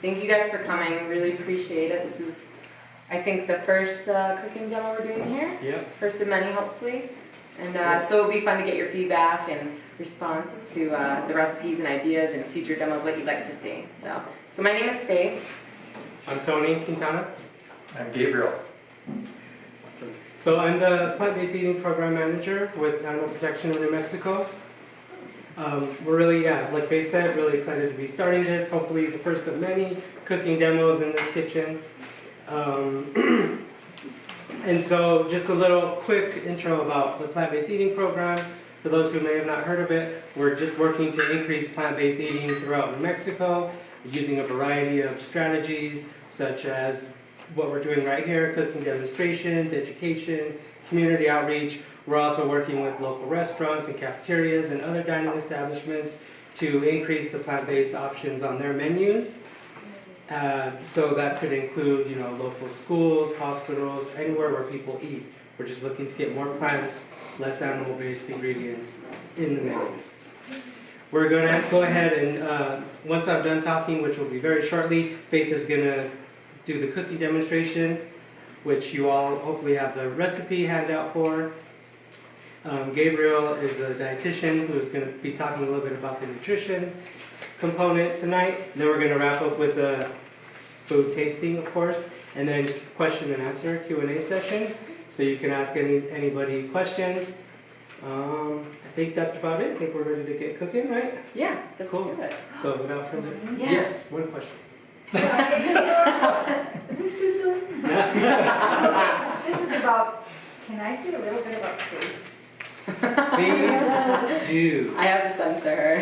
Thank you guys for coming. Really appreciate it. This is, I think, the first cooking demo we're doing here. Yep. First of many, hopefully. And so it'll be fun to get your feedback and response to the recipes and ideas and future demos, what you'd like to see. So my name is Faith. I'm Tony Quintana. I'm Gabriel. So I'm the plant-based eating program manager with Animal Protection in New Mexico. We're really, like Faith said, really excited to be starting this. Hopefully the first of many cooking demos in this kitchen. And so just a little quick intro about the plant-based eating program. For those who may have not heard of it, we're just working to increase plant-based eating throughout New Mexico using a variety of strategies such as what we're doing right here, cooking demonstrations, education, community outreach. We're also working with local restaurants and cafeterias and other dining establishments to increase the plant-based options on their menus. So that could include, local schools, hospitals, anywhere where people eat. We're just looking to get more plants, less animal-based ingredients in the menus. We're going to go ahead and, once I'm done talking, which will be very shortly, Faith is going to do the cooking demonstration, which you all hopefully have the recipe handout for. Gabriel is a dietitian who's going to be talking a little bit about the nutrition component tonight. And then we're going to wrap up with the food tasting, of course, and then question and answer Q&A session. So you can ask anybody questions. I think that's about it. I think we're ready to get cooking, right? Yeah, let's Cool. do it. So without further Yeah. Yes, one question. Is this too soon? This is about, can I say a little bit about food? Please do. I have to censor her.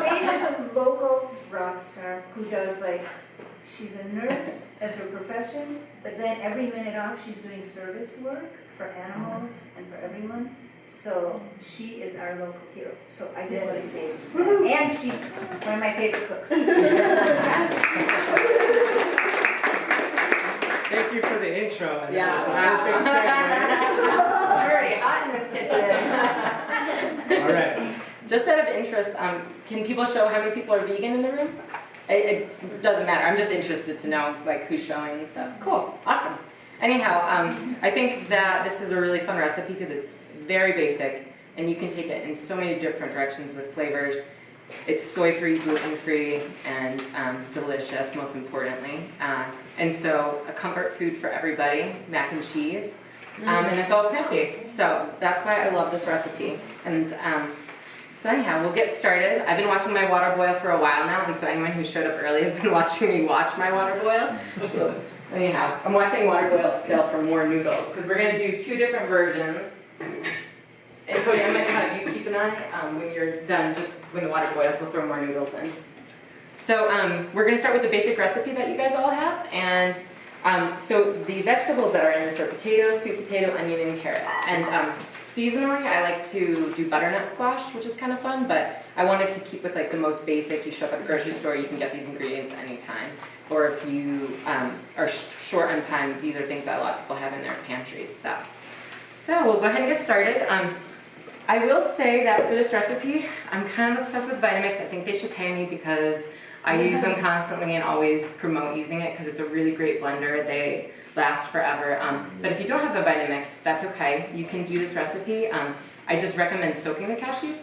Okay, Faith is a local rock star who does she's a nurse as her profession, but then every minute off she's doing service work for animals and for everyone. So she is our local hero. So I just want to say that. And she's one of my favorite cooks. Thank you for the intro. And Yeah. that was the perfect I'm already hot in this kitchen. segue. All right. Just out of interest, can people show how many people are vegan in the room? It doesn't matter. I'm just interested to know who's showing and stuff. Cool, awesome. Anyhow, I think that this is a really fun recipe because it's very basic and you can take it in so many different directions with flavors. It's soy-free, gluten-free, and delicious, most importantly. And so a comfort food for everybody, mac and cheese. And it's all plant-based, so that's why I love this recipe. And so anyhow, we'll get started. I've been watching my water boil for a while now, and so anyone who showed up early has been watching me watch my water boil. So anyhow, I'm watching water boil still for more noodles, because we're going to do two different versions. And Cody, I might have you keep an eye when you're done, just when the water boils, we'll throw more noodles in. So we're going to start with the basic recipe that you guys all have, and so the vegetables that are in this are potato, sweet potato, onion, and carrot. And seasonally, I like to do butternut squash, which is kind of fun, but I wanted to keep with the most basic. You show up at the grocery store, you can get these ingredients anytime. Or if you are short on time, these are things that a lot of people have in their pantries. So we'll go ahead and get started. I will say that for this recipe, I'm kind of obsessed with Vitamix. I think they should pay me because I use them constantly and always promote using it because it's a really great blender. They last forever. But if you don't have a Vitamix, that's okay. You can do this recipe. I just recommend soaking the cashews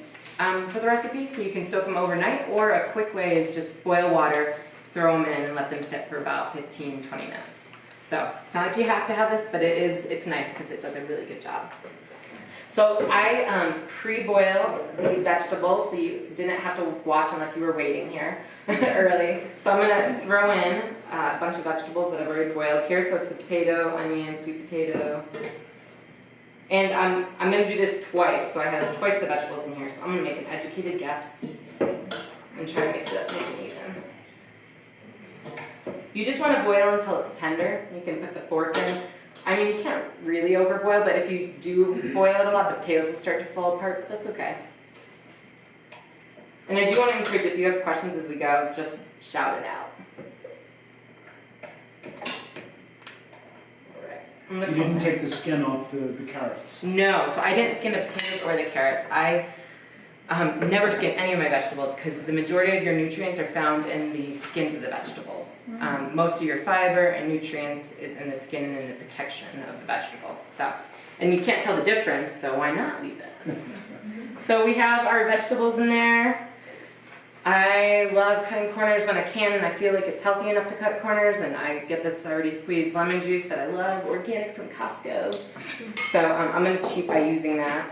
for the recipe, so you can soak them overnight, or a quick way is just boil water, throw them in, and let them sit for about 15-20 minutes. So it's not like you have to have this, but it's nice because it does a really good job. So I pre-boiled these vegetables so you didn't have to watch unless you were waiting here early. So I'm going to throw in a bunch of vegetables that I've already boiled here. So it's the potato, onion, sweet potato. And I'm going to do this twice, so I have twice the vegetables in here. So I'm going to make an educated guess and try to mix it up nice and even. You just want to boil until it's tender. You can put the fork in. I mean, you can't really overboil, but if you do boil it a lot, the potatoes will start to fall apart, but that's okay. And I do want to encourage, if you have questions as we go, just shout it out. All right. You didn't take the skin off the carrots? No, so I didn't skin the potatoes or the carrots. I never skin any of my vegetables because the majority of your nutrients are found in the skins of the vegetables. Most of your fiber and nutrients is in the skin and in the protection of the vegetable. So, and you can't tell the difference, so why not leave it? So we have our vegetables in there. I love cutting corners when I can, and I feel like it's healthy enough to cut corners, and I get this already squeezed lemon juice that I love, organic from Costco. So I'm going to cheat by using that.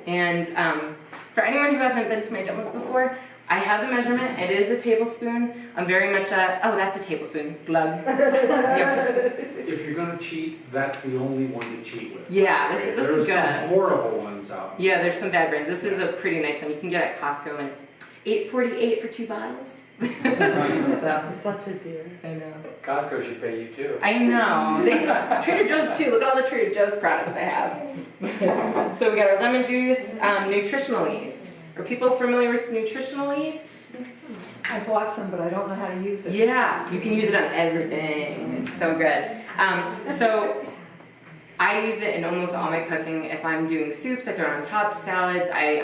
And for anyone who hasn't been to my demos before, I have the measurement. It is a tablespoon. I'm very much oh, that's a tablespoon. Glug. Yep. If you're gonna cheat, that's the only one to cheat with. Yeah, this is There's good. some horrible ones out. Yeah, there's some bad brands. This is a pretty nice one. You can get it at Costco, and it's $8.48 for 2 bottles. So, Such a dear. I know. Costco should pay you too. I know. Trader Joe's too. Look at all the Trader Joe's products I have. So we got our lemon juice, nutritional yeast. Are people familiar with nutritional yeast? I bought some, but I don't know how to use it. Yeah, you can use it on everything. It's so good. So I use it in almost all my cooking. If I'm doing soups, I throw it on top, salads. I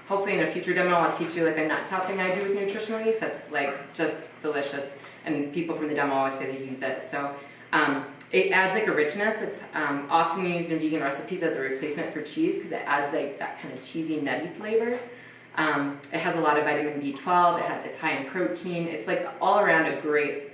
hopefully in a future demo I'll teach you like a nut topping I do with nutritional yeast. That's like just delicious. And people from the demo always say they use it. So it adds like a richness. It's often used in vegan recipes as a replacement for cheese because it adds like that kind of cheesy nutty flavor. It has a lot of vitamin B12, it's high in protein. It's like all around a great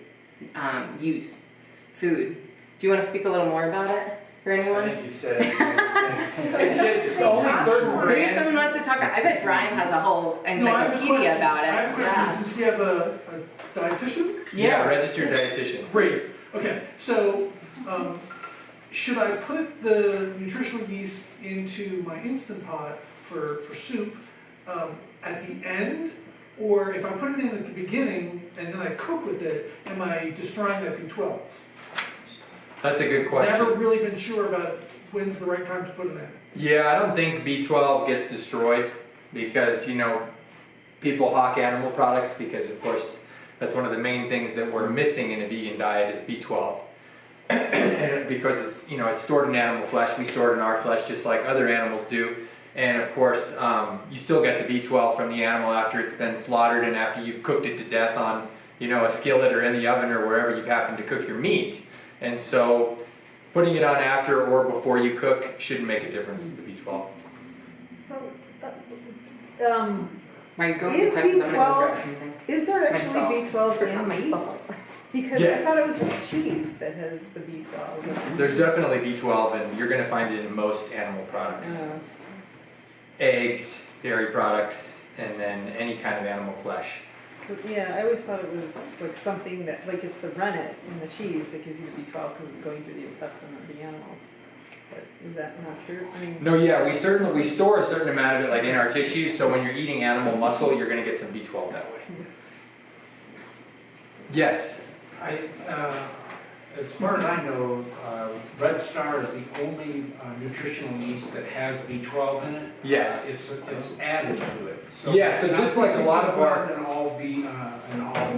food. Do you want to speak a little more about it for I anyone? think you said it. It's just only certain Maybe someone brands. wants to talk. I bet Brian has a whole encyclopedia about it. I have a question, since we have a dietitian. Yeah, registered dietitian. Great, okay, so, should I put the nutritional yeast into my Instant Pot for soup, at the end? Or if I put it in at the beginning and then I cook with it, am I destroying that B12? That's a good I've question. never really been sure about when's the right time to put it in. Yeah, I don't think B12 gets destroyed because, you know, people hawk animal products because, of course, that's one of the main things that we're missing in a vegan diet is B12. And because it's, you know, it's stored in animal flesh, we store it in our flesh just like other animals do. And of course, you still get the B12 from the animal after it's been slaughtered and after you've cooked it to death on, you know, a skillet or in the oven or wherever you've happened to cook your meat. And so putting it on after or before you cook shouldn't make a difference with the B12. So, Right, go Is for questions. I'm gonna go B12 grab something. is there actually Myself. B12 Forgot in meat? myself. Because Yes. I thought it was just cheese that has the B12. There's definitely B12 and you're going to find it in most animal products. Eggs, dairy products, and then any kind of animal flesh. But yeah, I always thought it was like something that, like it's the rennet in the cheese that gives you the B12 because it's going through the intestine of the animal. But is that not true? I mean, No, yeah, we store a certain amount of it like in our tissues, so when you're eating animal muscle, you're going to get some B12 that way. Yes. As far as I know, Red Star is the only nutritional yeast that has B12 in it. Yes. It's added to it. Yeah, so just like a lot of our- And all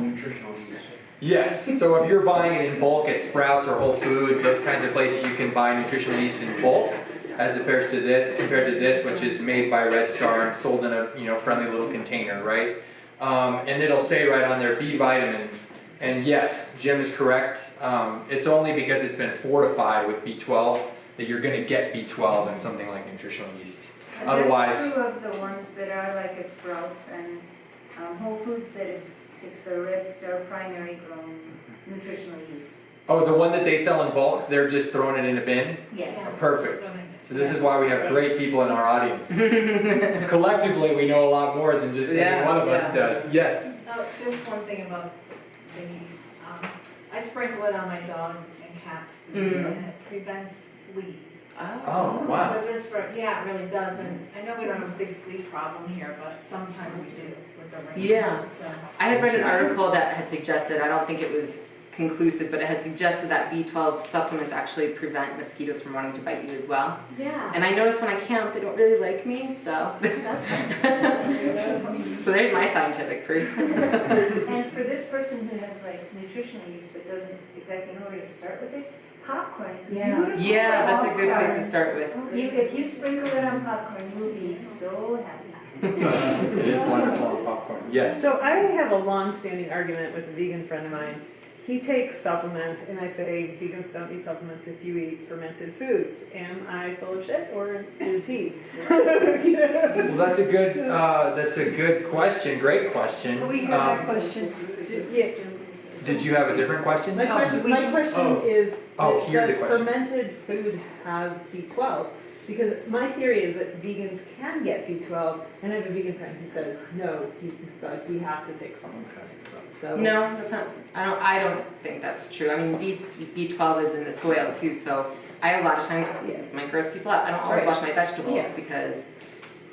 nutritional yeast. Yes, so if you're buying it in bulk at Sprouts or Whole Foods, those kinds of places, you can buy nutritional yeast in bulk, as compared to this, which is made by Red Star and sold in a friendly little container, right? And it'll say right on there B vitamins. And yes, Jim is correct. It's only because it's been fortified with B12 that you're going to get B12 in something like nutritional yeast. And Otherwise, that's true of the ones that are like at Sprouts and Whole Foods, that it's the Red Star primary grown nutritional yeast. oh, the one that they sell in bulk, they're just throwing it in a bin? Yes. Perfect. So this is why we have great people in our audience. Because collectively, we know a lot more than just any one of us does. Yes. Oh, just one thing about the yeast. I sprinkle it on my dog and cat's food, and it prevents fleas. Oh, wow. So just for, yeah, it really does, and I know we don't have a big flea problem here, but sometimes we do with the rain. Yeah. So, I had read an article that had suggested, I don't think it was conclusive, but it had suggested that B12 supplements actually prevent mosquitoes from wanting to bite you as well. yeah. And I noticed when I camp, they don't really like me, so. So there's my scientific proof. And for this person who has like nutritional yeast but doesn't exactly know where to start with it, popcorn is a beautiful. Yeah, that's a good place place to start with. If you sprinkle it on popcorn, you will be so happy. It is wonderful on popcorn. Yes. So I have a long-standing argument with a vegan friend of mine. He takes supplements, and I say vegans don't eat supplements if you eat fermented foods. Am I full of shit, or is he? Well, that's a good question. Great question. We have that question. Yeah. Did you have a different question? My question Oh. is, Oh, here's the does question. fermented food have B12? Because my theory is that vegans can get B12, and I have a vegan friend who says, no, we have to take supplements. So No, that's not, I don't think that's true. I mean, B12 is in the soil too, so I a lot of times, this might gross people out. I don't always Right. wash my vegetables Yeah. because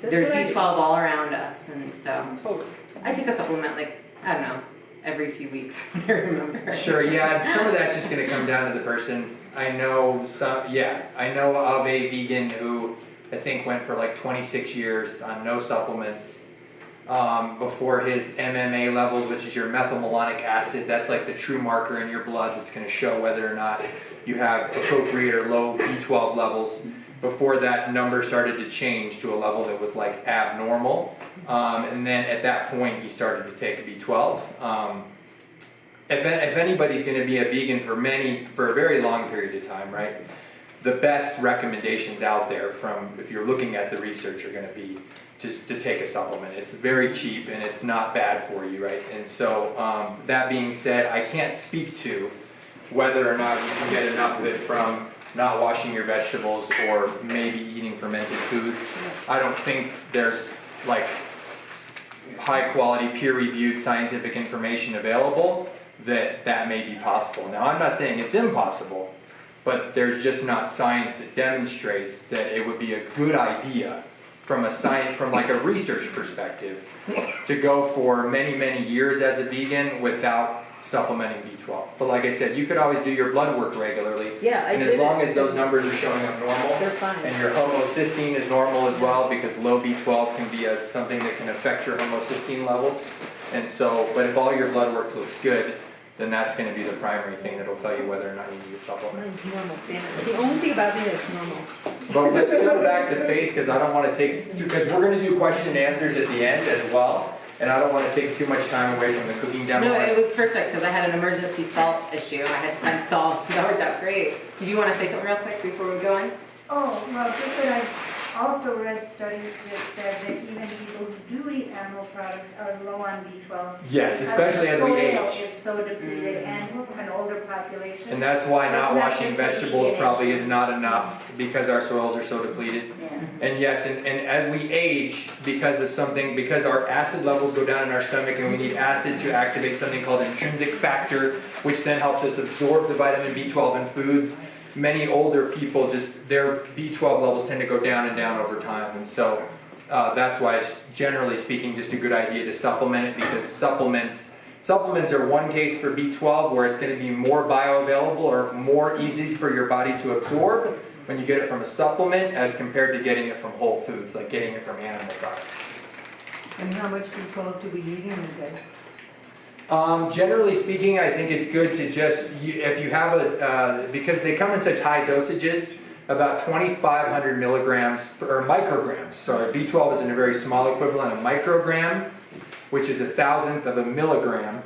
That's there's what I do. B12 all around us, and so Totally. I take a supplement like, I don't know, every few weeks when I remember. Sure, yeah, some of that's just gonna come down to the person. I know I know of a vegan who I think went for like 26 years on no supplements. Before his MMA levels, which is your methylmalonic acid, that's like the true marker in your blood that's gonna show whether or not you have appropriate or low B12 levels. Before that number started to change to a level that was like abnormal. And then at that point, he started to take a B12. If anybody's going to be a vegan for a very long period of time, right? The best recommendations out there from, if you're looking at the research, are going to be just to take a supplement. It's very cheap and it's not bad for you, right? And so that being said, I can't speak to whether or not you can get enough of it from not washing your vegetables or maybe eating fermented foods. I don't think there's like high quality peer-reviewed scientific information available that may be possible. Now I'm not saying it's impossible, but there's just not science that demonstrates that it would be a good idea from like a research perspective to go for many years as a vegan without supplementing B12. But like I said, you could always do your blood work regularly. Yeah, I And did as long it. as those numbers are showing up normal, They're fine. and your homocysteine is normal as well, because low B12 can be something that can affect your homocysteine levels. And so, but if all your blood work looks good, then that's going to be the primary thing that'll tell you whether or not you need a supplement. Mine's normal, damn it. The only thing about me that's normal. But let's go back to Faith, because I don't want to take, because we're going to do question and answers at the end as well, and I don't want to take too much time away from the cooking demo. No, it was perfect because I had an emergency salt issue. I had to find salt, so that worked out great. Did you want to say something real quick before we go in? Oh, well, just that I also read studies that said that even people who do eat animal products are low on B12. Yes, especially as we Soil age. is so depleted and we're an older population. And that's why So not it's not washing just a vegetables vegan probably issue. is not enough, because our soils are so depleted. Yeah. And yes, and as we age, because our acid levels go down in our stomach and we need acid to activate something called intrinsic factor, which then helps us absorb the vitamin B12 in foods, many older people their B12 levels tend to go down and down over time. And so that's why it's generally speaking just a good idea to supplement it, because supplements are one case for B12 where it's going to be more bioavailable or more easy for your body to absorb when you get it from a supplement as compared to getting it from whole foods, like getting it from animal products. And how much B12 do we need in a day? Generally speaking, I think it's good to if you have because they come in such high dosages, about 2,500 milligrams, or micrograms. So B12 is in a very small equivalent of microgram, which is 1,000th of a milligram.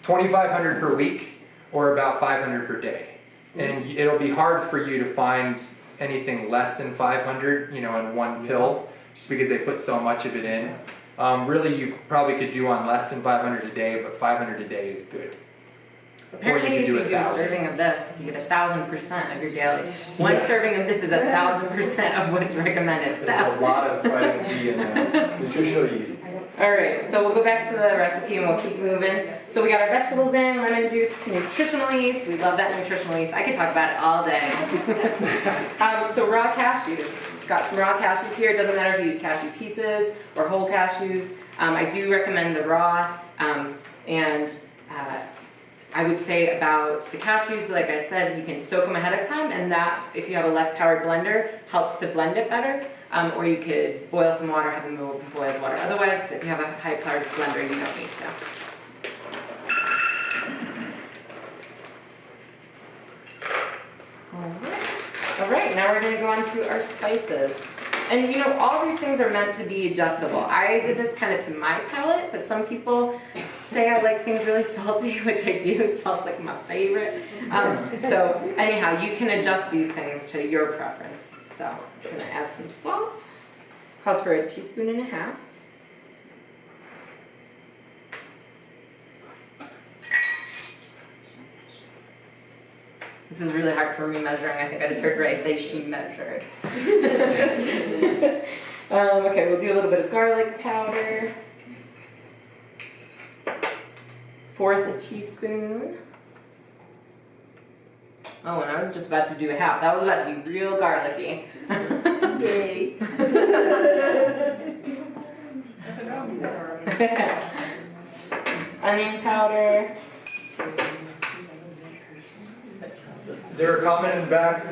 2,500 per week, or about 500 per day. And it'll be hard for you to find anything less than 500, in one pill, just because they put so much of it in. Really, you probably could do on less than 500 a day, but 500 a day is good. Apparently, if you do a 1,000. serving of this, you get 1,000% of your daily. One serving of this is 1,000% of what's recommended. There's a lot of vitamin B in nutritional yeast. All right, so we'll go back to the recipe and we'll keep moving. So we got our vegetables in, lemon juice, nutritional yeast. We love that nutritional yeast. I could talk about it all day. So raw cashews. Got some raw cashews here. It doesn't matter if you use cashew pieces or whole cashews. I do recommend the raw, and I would say about the cashews, like I said, you can soak them ahead of time, and that, if you have a less powered blender, helps to blend it better. Or you could boil some water, have them move with boiled water. Otherwise, if you have a high powered blender, you don't need to. All right, now we're going to go on to our spices. And you know, all these things are meant to be adjustable. I did this kind of to my palate, but some people say I like things really salty, which I do. Salt's like my favorite. So anyhow, you can adjust these things to your preference. So I'm gonna add some salt. Calls for 1.5 teaspoons. This is really hard for me measuring. I think I just heard Ray say she measured. Okay, we'll do a little bit of garlic powder. 1/4 teaspoon. Oh, and I was just about to do a half. That was about to be real garlicky. Yay. Onion powder. Is there a comment in the back?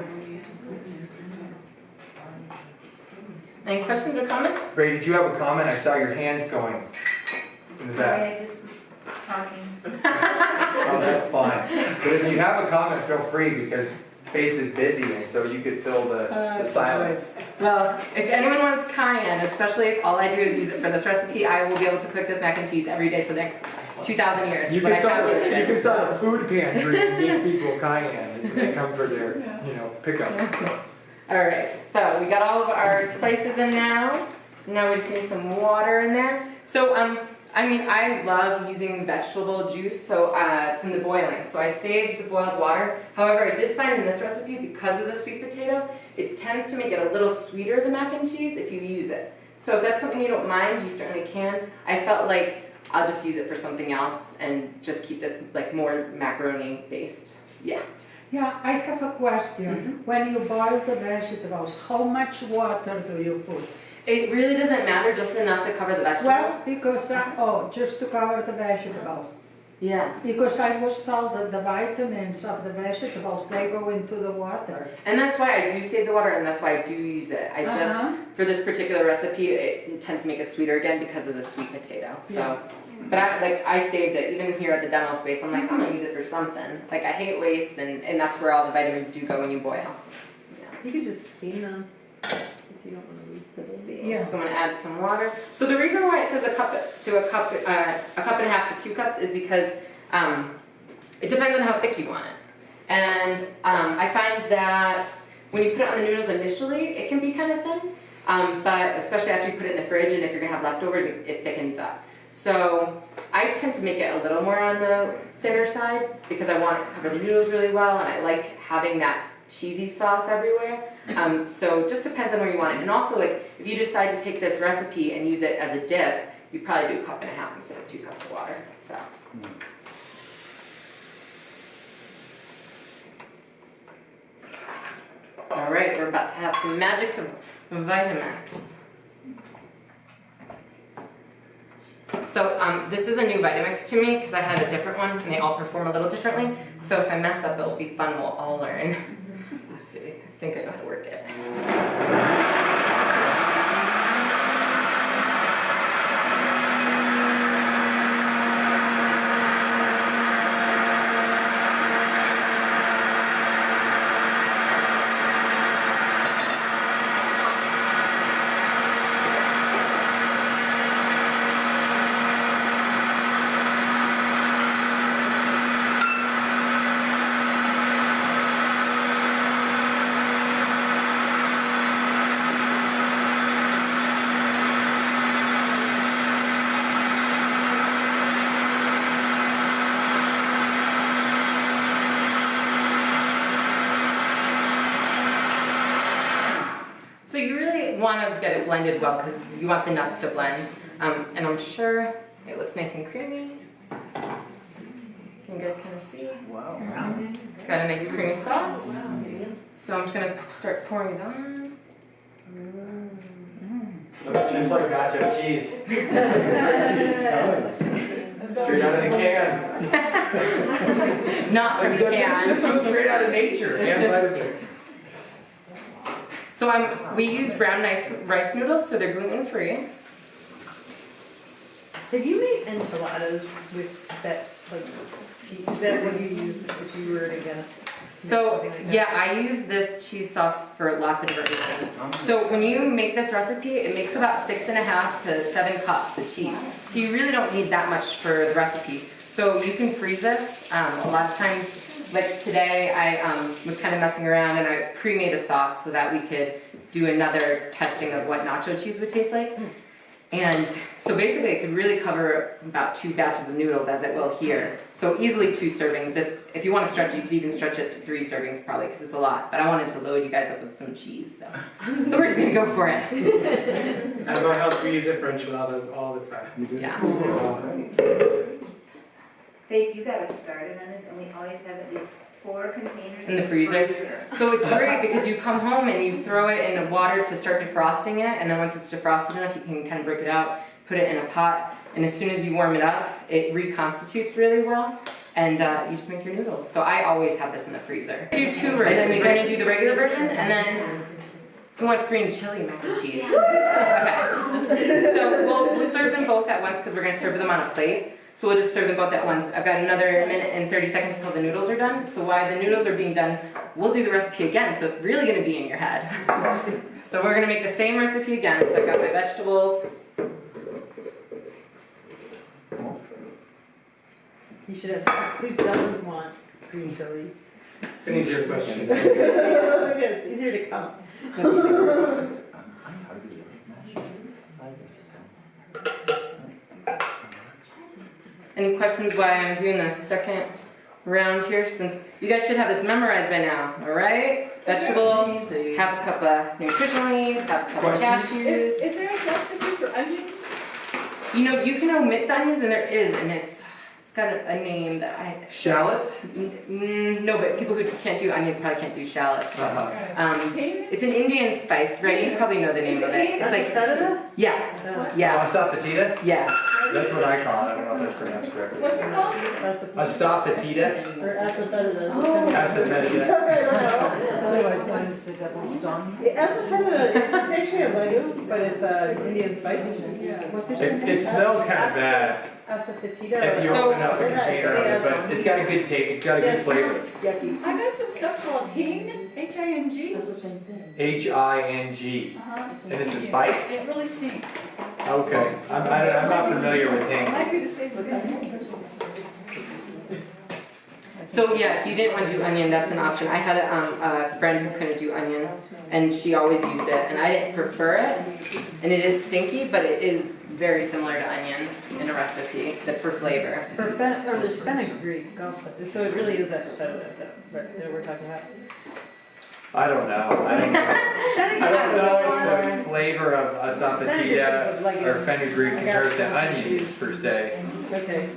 Any questions or comments? Ray, did you have a comment? I saw your hands going in the back. Sorry, I just was talking. Oh, that's fine. But if you have a comment, feel free, because Faith is busy, and so you could fill the silence. Well, if anyone wants cayenne, especially if all I do is use it for this recipe, I will be able to cook this mac and cheese every day for the next 2,000 years. You But can I start. calculated You it. can start a food pantry to give people cayenne when they come for their, pickup. All right, so we got all of our spices in now. Now we just need some water in there. So, I love using vegetable juice, so from the boiling. So I saved the boiled water. However, I did find in this recipe, because of the sweet potato, it tends to make it a little sweeter, the mac and cheese, if you use it. So if that's something you don't mind, you certainly can. I felt like I'll just use it for something else and just keep this like more macaroni based. Yeah. Yeah, I have a question. When you boil the vegetables, how much water do you put? It really doesn't matter, just enough to cover the vegetables. Well, because, just to cover the vegetables. Yeah. Because I was told that the vitamins of the vegetables, they go into the water. And that's why I do save the water, and that's why I do use it. I just, for this particular recipe, it tends to make it sweeter again because of the sweet potato. So, Yeah. but I saved it, even here at the demo space, I'm like, I'm gonna use it for something. Like, I hate waste, and that's where all the vitamins do go when you boil. You could just steam them if you don't want to Let's reheat them. see. Yeah. So I'm gonna add some water. So the reason why it says a cup and a half to 2 cups is because it depends on how thick you want it. And I find that when you put it on the noodles initially, it can be kind of thin. But especially after you put it in the fridge, and if you're gonna have leftovers, it thickens up. So I tend to make it a little more on the thinner side because I want it to cover the noodles really well, and I like having that cheesy sauce everywhere. So it just depends on where you want it. And also, like, if you decide to take this recipe and use it as a dip, you probably do a cup and a half instead of 2 cups of water. So. All right, we're about to have some magic of Vitamix. So this is a new Vitamix to me because I had a different one and they all perform a little differently. So if I mess up, it'll be fun. We'll all learn. Let's see. I think I know how to work it. So you really want to get it blended well because you want the nuts to blend. And I'm sure it looks nice and creamy. Can you guys kind of see? Wow. Got a nice creamy sauce. So I'm just going to start pouring it on. Looks just like nacho cheese. Straight out of the can. Not from the can. This one's straight out of nature. And Vitamix. So we use brown rice noodles, so they're gluten-free. Have you made enchiladas with that, like, cheese? Is that what you use if you were to get So, yeah, I use this cheese sauce for lots of different reasons. So when you make this recipe, it makes about 6.5 to 7 cups of cheese. So you really don't need that much for the recipe. So you can freeze this. A lot of times, like today, I was kind of messing around and I pre-made a sauce so that we could do another testing of what nacho cheese would taste like. And so basically it could really cover about 2 batches of noodles as it will here. So easily 2 servings. If you want to stretch it, you could even stretch it to 3 servings probably because it's a lot. But I wanted to load you guys up with some cheese, so we're just gonna go for it. At my house, we use it for enchiladas all the time. Yeah. Faith, you got us started on this, and we always have at least 4 containers In the freezer. So it's great because you come home and you throw it in the water to start defrosting it, and then once it's defrosted enough, you can kind of break it out, put it in a pot, and as soon as you warm it up, it reconstitutes really well, and you just make your noodles. So I always have this in the freezer. Do 2 versions. And then we're gonna do the regular version, and then who wants green chili mac and cheese? Okay. So we'll serve them both at once because we're gonna serve them on a plate. So we'll just serve them both at once. I've got another minute and 30 seconds until the noodles are done. So while the noodles are being done, we'll do the recipe again. So it's really gonna be in your head. So we're gonna make the same recipe again. So I've got my vegetables. You should ask, who doesn't want green chili? It's an easier question. It's easier to count. Any questions why I'm doing the second round here? Since you guys should have this memorized by now, all right? Vegetables, half a cup of nutritional yeast, half a cup of cashews. Is there a substitute for onions? You know, you can omit the onions, and there is, and it's got a name that I. Shallots? No, but people who can't do onions probably can't do shallots. So. Hing? It's an Indian spice, right? You probably know the name of it. It's like yes, yeah, Asafoetida? yeah. That's what I call it. I don't know if that's pronounced correctly. What's it called? Asafoetida? Or asafoetida. Asafoetida. Otherwise known as the devil's dung. Asafoetida, it's actually a legume, but it's an Indian spice. It smells kind of bad Asafoetida. if you So- open up the container of it, but it's got a good taste, it's got a good flavor. Yucky. I got some stuff called hing, H-I-N-G. H-I-N-G. And it's a spice? It really stinks. Okay. I'm not familiar with It hing. might be the same thing. So yeah, if you didn't want to do onion, that's an option. I had a friend who couldn't do onion, and she always used it, and I didn't prefer it. And it is stinky, but it is very similar to onion in a recipe, that for flavor. Or there's fenugreek also, so it really is asafoetida that we're talking about. I don't know. I don't know the flavor of asafoetida or fenugreek compared to onions per se. Okay.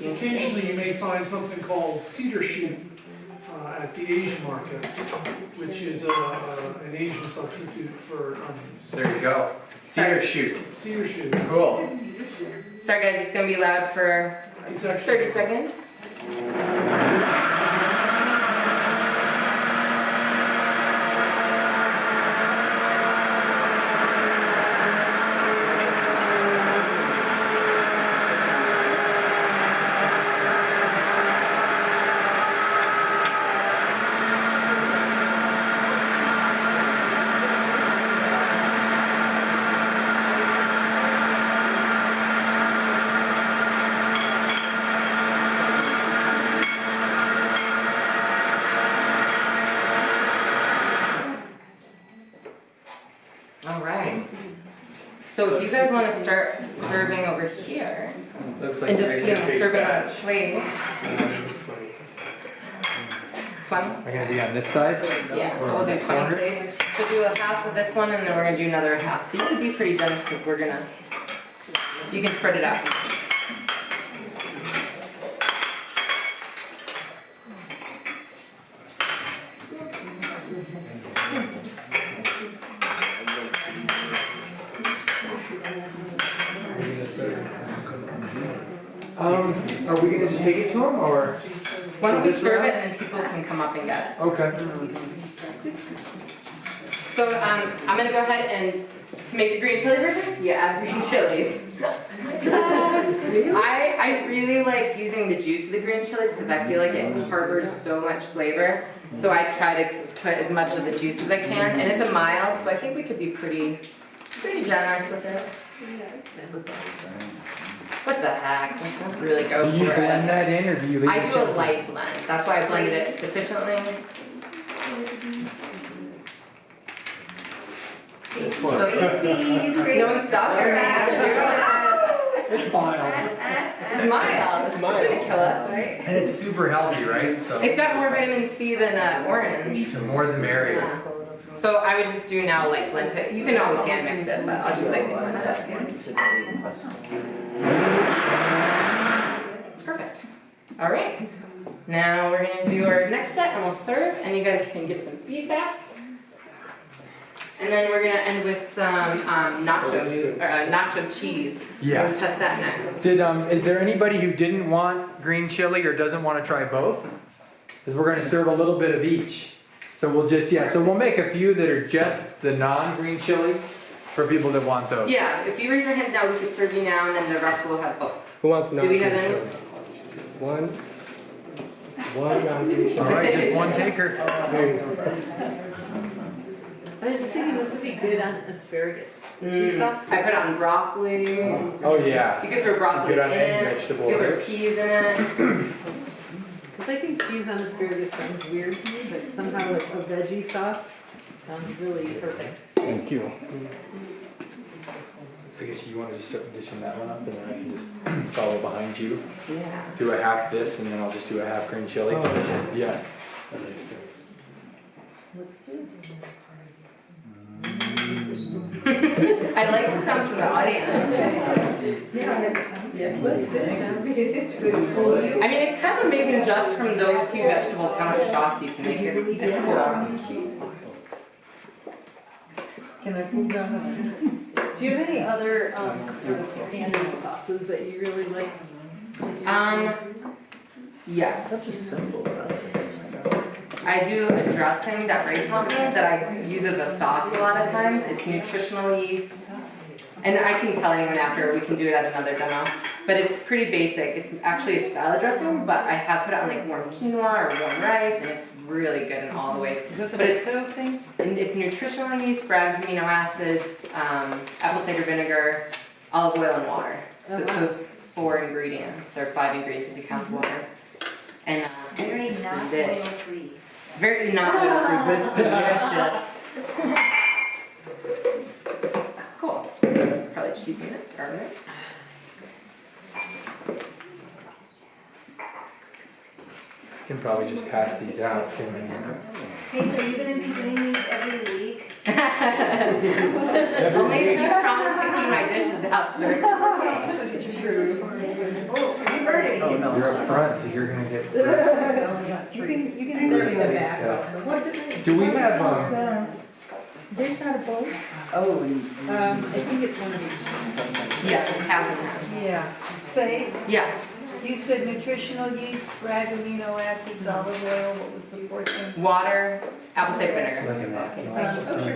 Occasionally, you may find something called cedar shoot at the Asian markets, which is an Asian substitute for onions. There you go. Cedar shoot. Cedar shoot. Cool. Sorry guys, it's gonna be loud for It's actually 30 seconds. All right. So if you guys want to start serving over here, Looks like and a just nice putting the big serving on a batch. plate. 20? Are gonna be on this side? Yeah, so we'll do 20 plates. So do a half of this one, and then we're gonna do another half. So you can be pretty generous because we're gonna, you can spread it out. Are we gonna just take it to them or? Why don't we serve it and then people can come up and get it. Okay. So I'm gonna go ahead and, to make the green chili version, you add green chilies. I really like using the juice of the green chilies because I feel like it harbors so much flavor. So I try to put as much of the juice as I can, and it's a mild, so I think we could be pretty generous with it. What the heck? Let's really go Do you for blend it. that in or do you leave I it do a chunky? light blend. That's why I blended it sufficiently. No one's stopping me. It's mild. It's mild. It shouldn't kill us, right? And it's super healthy, right? So It's got more vitamin C than orange. the more the merrier. Yeah. So I would just do now like blend it. You can always hand mix it, but I'll just lightly blend it. Perfect. All right. Now we're gonna do our next set and we'll serve and you guys can give some feedback. And then we're gonna end with some nacho cheese. Yeah. We'll test that next. Is there anybody who didn't want green chili or doesn't want to try both? Because we're going to serve a little bit of each. So we'll we'll make a few that are just the non-green chili for people that want those. Yeah, if you raise your hands now, we can serve you now and then the rest will have both. Who wants Do we have non-green any? chili? One non-green chili. All right, just one taker. There you go. I was just thinking this would be good on asparagus. The cheese sauce. I put on broccoli. Oh yeah. You could throw broccoli Good on in any it. vegetable, You could right? throw peas in it. Because I think cheese on asparagus sounds weird to me, but somehow a veggie sauce sounds really perfect. Thank you. I guess you want to just start dishing that one up and then I can just follow behind you. Yeah. Do a half this and then I'll just do a half green chili. Oh. Yeah. Looks good. I like the sounds from the audience. I mean, it's kind of amazing just from those few vegetables how much sauce you can make. It's cool. Do you have any other sort of standard sauces that you really like? Yes. I do a dressing that Ray taught me that I use as a sauce a lot of times. It's nutritional yeast. And I can tell anyone after, we can do it at another demo. But it's pretty basic. It's actually a salad dressing, but I have put it on like warm quinoa or warm rice, and it's really good in all the ways. Is that the But it's, pesto thing? and it's nutritional yeast, Bragg's amino acids, apple cider vinegar, olive oil, and water. So it's those 4 ingredients, or 5 ingredients if you count water. And Very it's not dish. oil-free. Very not oil free, but it's delicious. Cool. This is probably cheesy in it, garlic. You can probably just pass these out too. Hey, so you're gonna be doing these every week? Only if you promise to clean my dishes after. Oh, I heard it. You're up front, so you're gonna get. You can serve in the back. Do we have There's not a bowl? I think it's one of these. Yes, it's half and half. Yeah. Faye, Yes, you said nutritional yeast, Bragg amino acids, olive oil, what was the fourth one? water, apple cider vinegar.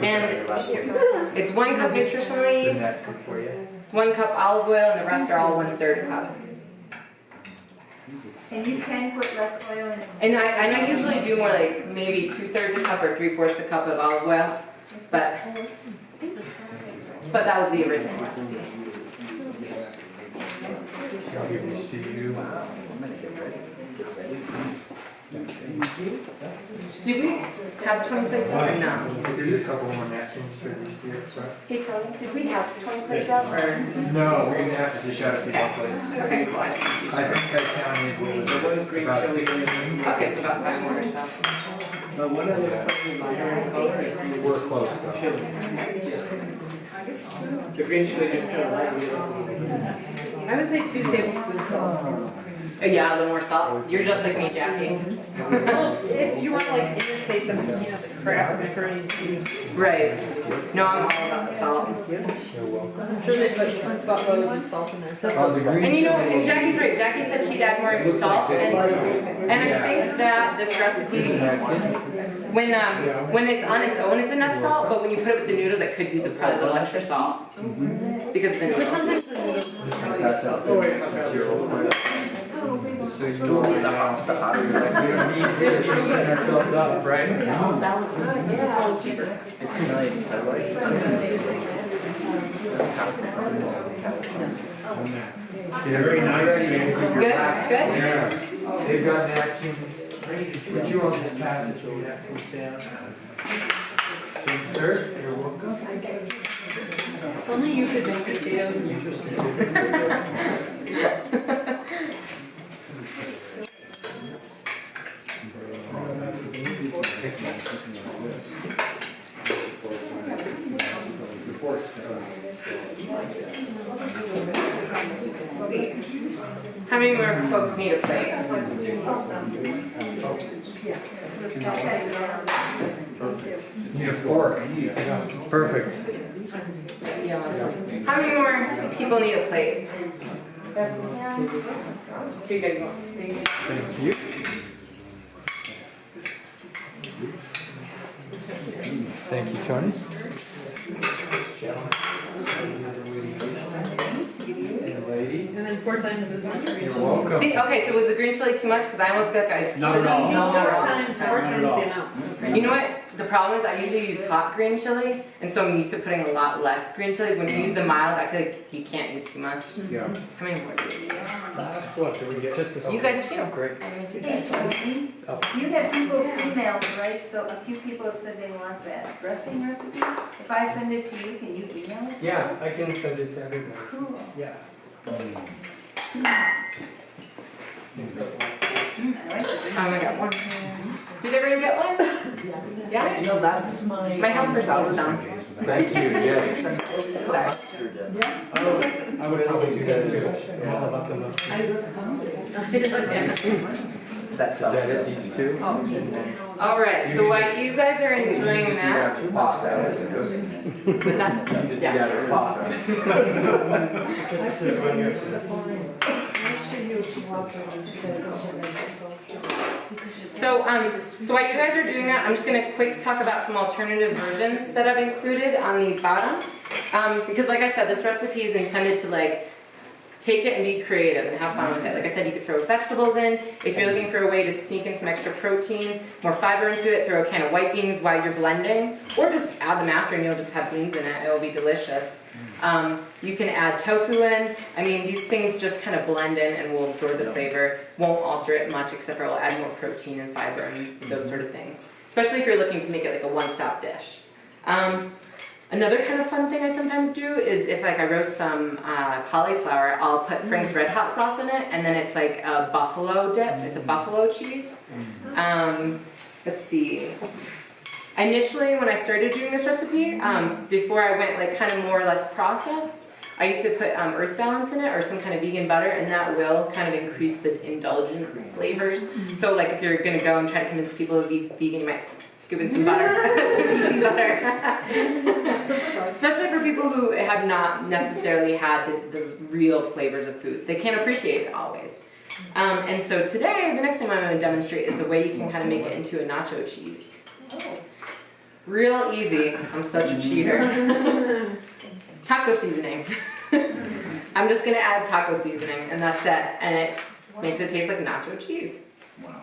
And it's 1 cup nutritional yeast, That's good for you. 1 cup olive oil, and the rest are all 1/3 cup. And you can put less oil in it. And I usually do more like maybe 2/3 a cup or 3/4 a cup of olive oil, but that was the original recipe. I'll give these to you. Did we have 20 plates up or no? There's a couple more napkins for these here. Hey Tony, did we have 20 plates up or? No, we're gonna have to dish out a few more plates. Okay, cool. I think I counted, what was it, about 16. Okay, so about 5 more or so. We're close though. The green chili just kind of lightly. I would say 2 tablespoons salt. Yeah, a little more salt. You're just like me, Jackie. Well, if you want to like imitate the, the crap macaroni and cheese. Right. No, I'm all about the salt. You're welcome. I'm sure they put buttloads of salt in there. Oh, the green And you know, chili. and Jackie's right. Jackie said she'd add more salt, and I think that this recipe when it's on its own, it's enough salt, but when you put it with the noodles, it could use probably a little extra salt. Because the noodles. So you know now, we don't need to beat ourselves up, right? Very nice. Good, good? Yeah, they've got napkins. Would you all just pass it to us? Sir, you're welcome. If only you could make potatoes and nutrition. How many more folks need a plate? Just need a fork. Perfect. How many more people need a plate? Here you go. Thank you. Thank you, Tony. Lady. And then 4 times as much. You're welcome. See, okay, so was the green chili too much? Because I almost feel like I Not at all. No, Four no, no. times the amount. You know what? The problem is I usually use hot green chili, and so I'm used to putting a lot less green chili. When you use the mild, I feel like you can't use too much. Yeah. How many more do we need? Last one, do we get just a? You guys too. Great. Hey, Tony, you have people's emails, right? So a few people have said they want that dressing recipe. If I send it to you, can you email it? Yeah, I can send it to everybody. Cool. Yeah. I like it. Oh my god, one. Did everyone get one? Yeah? No, that's my. My helpers need some. Thank you, yes. Sorry. Oh, I would probably do that too. All about the most. Is that it, these two? Alright, so while you guys are enjoying that, Pop salad. what's that? Yeah, pop. There's one here. So while you guys are doing that, I'm just gonna quick talk about some alternative versions that I've included on the bottom. Because like I said, this recipe is intended to like take it and be creative and have fun with it. Like I said, you could throw vegetables in. If you're looking for a way to sneak in some extra protein, more fiber into it, throw a can of white beans while you're blending, or just add them after and you'll just have beans in it. It will be delicious. You can add tofu in. I mean, these things just kind of blend in and will absorb the flavor. Won't alter it much, except for it'll add more protein and fiber and those sort of things. Especially if you're looking to make it like a one-stop dish. Another kind of fun thing I sometimes do is if like I roast some cauliflower, I'll put Frank's Red Hot sauce in it, and then it's like a buffalo dip. It's a buffalo cheese. Let's see. Initially, when I started doing this recipe, before I went like kind of more or less processed, I used to put Earth Balance in it or some kind of vegan butter, and that will kind of increase the indulgent flavors. So like if you're gonna go and try to convince people to be vegan, you might scoop in some butter, some vegan butter. Especially for people who have not necessarily had the real flavors of food. They can't appreciate it always. And so today, the next thing I'm going to demonstrate is a way you can kind of make it into a nacho cheese. Real easy. I'm such a cheater. Taco seasoning. I'm just going to add taco seasoning, and that's it. And it makes it taste like nacho cheese. Wow.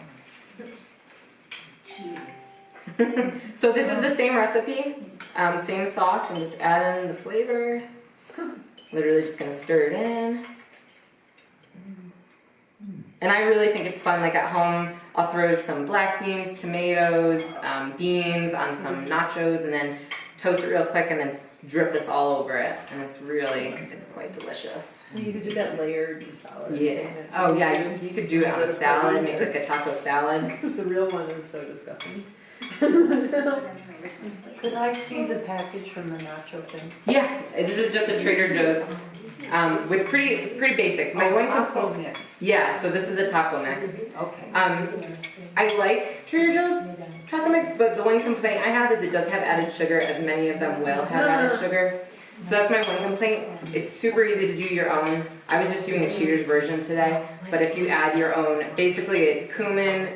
So this is the same recipe, same sauce, and just add in the flavor. Literally just gonna stir it in. And I really think it's fun, like at home, I'll throw some black beans, tomatoes, beans on some nachos, and then toast it real quick, and then drip this all over it. And it's quite delicious. You could do that layered salad. Yeah. Oh yeah, you could do it on a salad, make like a taco salad. Because the real one is so disgusting. Could I see the package from the nacho thing? Yeah, this is just a Trader Joe's with pretty basic. My one Taco mix. Yeah, so this is a taco mix. Okay. I like Trader Joe's taco mix, but the one complaint I have is it does have added sugar, as many of them will have added sugar. So that's my one complaint. It's super easy to do your own. I was just doing the Cheaters version today, but if you add your own, basically it's cumin,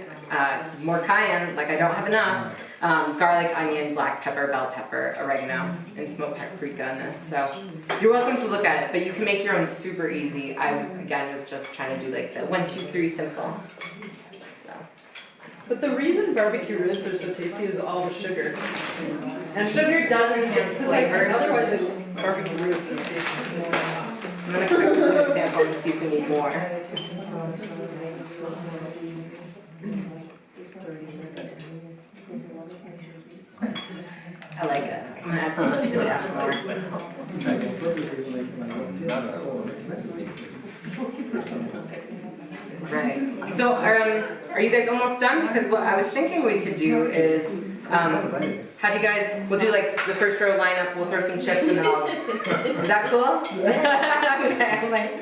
more cayenne, like I don't have enough, garlic, onion, black pepper, bell pepper, oregano, and smoked paprika in this. So you're welcome to look at it, but you can make your own super easy. I, again, was just trying to do like the 1, 2, 3 simple. So. But the reason barbecue ribs are so tasty is all the sugar. And Sugar does enhance flavors. Otherwise, barbecue ribs are tasty. I'm gonna quickly do a sample and see if we need more. I like it. I'm gonna add some chili ash more. Right. So are you guys almost done? Because what I was thinking we could do is have you guys, we'll do like the first row lineup, we'll throw some chips and then I'll, is that cool? Okay, I'm like,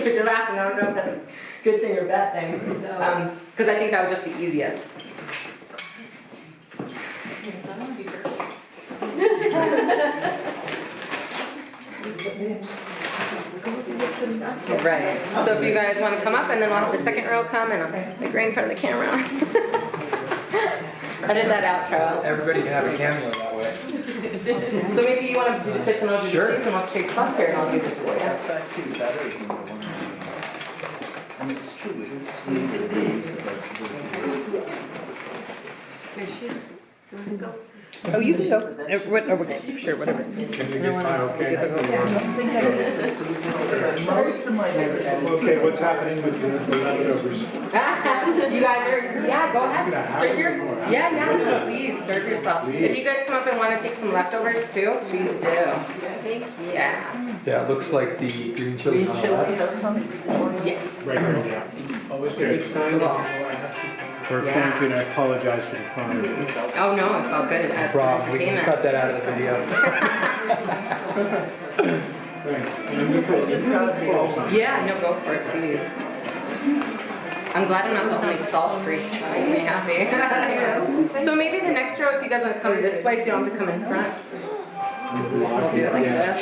you're laughing, I don't know if that's a good thing or a bad thing. Because I think that would just be easiest. Right. So if you guys want to come up and then we'll have the second row come and I'm like right in front of the camera. Edit that out, Charles. Everybody can have a cameo that way. So maybe you want to do the chips and I'll do Sure. the cheese and I'll take plus here and I'll do this for you. And it's true, it is. Oh, you can go. Sure, whatever. Okay, what's happening with the leftovers? You guys are, yeah, go ahead. Serve your, no, please, serve yourself. If you guys come up and want to take some leftovers too, please do. Yeah. Yeah, it looks like the green chili. Yes. Right, yeah. Oh, it's a good sign. Or thank you, and I apologize for the fun. Oh, no, it felt good. It adds some Rob, we can entertainment. cut that out of the video. Thanks. Yeah, no, go for it, please. I'm glad I'm not the only salt freak. That makes me happy. So maybe the next row, if you guys want to come this way, so you don't have to come in front. We'll do it like this.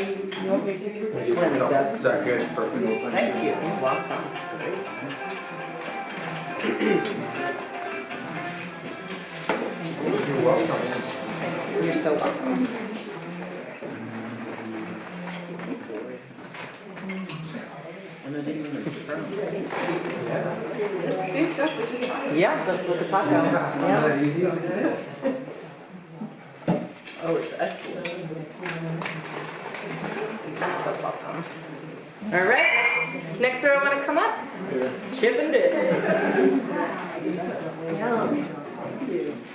Is that good? Perfect. Thank you. You're welcome. You're welcome. You're so welcome. Yeah, just with the taco. Yeah. Oh, it's excellent. You're so welcome. All right, next row, want to come up? Chip and dip.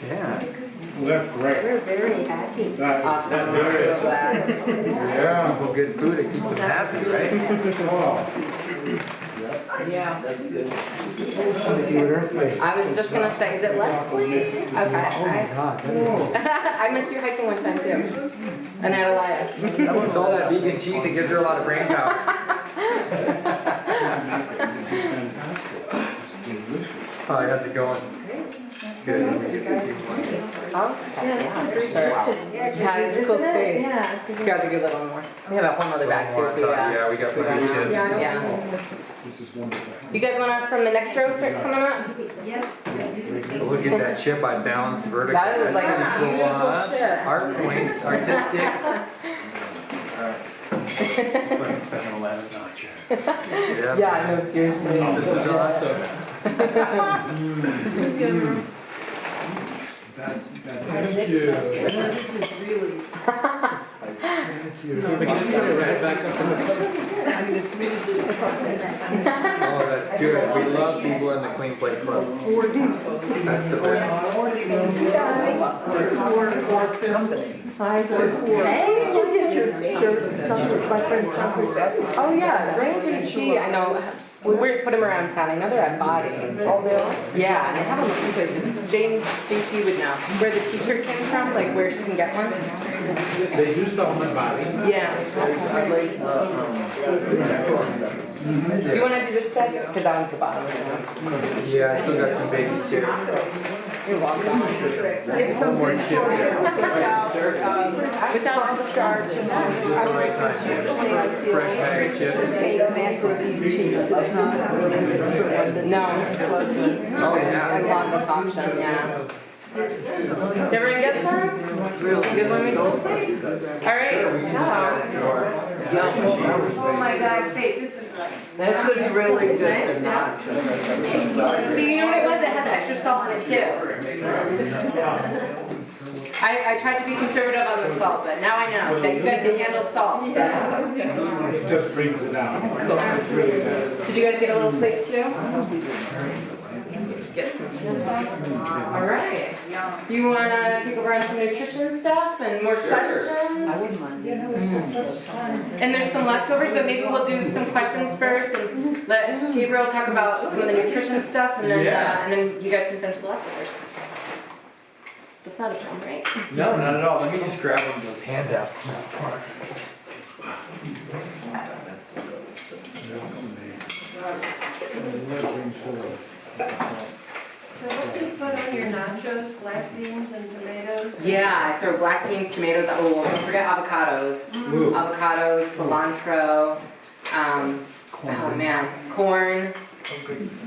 Yeah. Well, that's great. We're very happy. Awesome. That is. So glad. Yeah, well, good food, it keeps them happy, right? Yeah, that's good. I was just gonna say, is it Leslie? Okay. I met you hiking one time too. And Adelia. It's all that vegan cheese that gives her a lot of brain power. Hi, how's it going? Good. Oh, yeah, for sure. Yeah, it's a cool space. You guys are good little more. We have a whole other bag too. If we, Yeah, we got if we plenty of run out. chips. Yeah. This is wonderful. You guys wanna, from the next row, start coming up? Look at that chip, I balanced vertically. That is like a That's pretty cool, beautiful huh? chip. Art points, artistic. It's like 7-Eleven, not you. Yeah, no, seriously. This is awesome. Thank you. This is really, Thank you. We can just put it right back up in the. I mean, it's really good. Oh, that's good. We love people in the Clean Plate Club. That's the best. For company. Hey, look at your my friend Oh yeah, Rain JC, I know. We put him around town. I know they're at Body. Oh really? Yeah, and they have them a few places. Jane JC would know where the t-shirt came from, like where she can get one. They do sell them at Body. Yeah. Do you want to do this bag? Because that one's the bottom. Yeah, I still got some babies too. You're welcome. It's so More good chip. for you. Without starch and Just the right time, yeah. Fresh bag of chips. macaroni and cheese is not. No. Oh, I yeah. love this option, yeah. Everyone get some? Good one, we go. All right, so. Oh my God, Faith, this is like. This was really good, Nice, the yeah. nachos. So you know what it was? It has extra salt in it too. I tried to be conservative on the salt, but now I know that you guys can handle salt. So. It just brings it down. It's really good. Did you guys get a little plate too? Get some. All right. You want to take over on some nutrition stuff and more questions? I wouldn't mind. And there's some leftovers, but maybe we'll do some questions first and let Gabriel talk about some of the nutrition stuff, and then you guys can finish the leftovers. That's not a problem, right? No, not at all. Let me just grab one of those handouts. So what do you put on your nachos, black beans and tomatoes? Yeah, I throw black beans, tomatoes. Oh, don't forget avocados. Avocados, cilantro. Oh man, corn.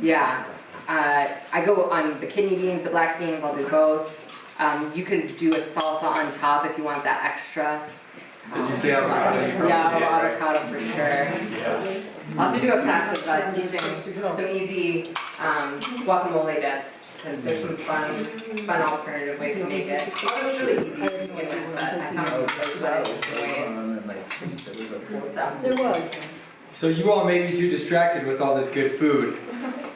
Yeah. I go on the kidney beans, the black beans. I'll do both. You could do a salsa on top if you want that extra. Did you say avocado? You probably Yeah, did, right? avocado for sure. I'll have to do a class of teaching some easy guacamole dips, because there's some fun alternative ways to make it. Although it's really easy to begin with, but I found some really interesting ways. So. There was. So you all may be too distracted with all this good food.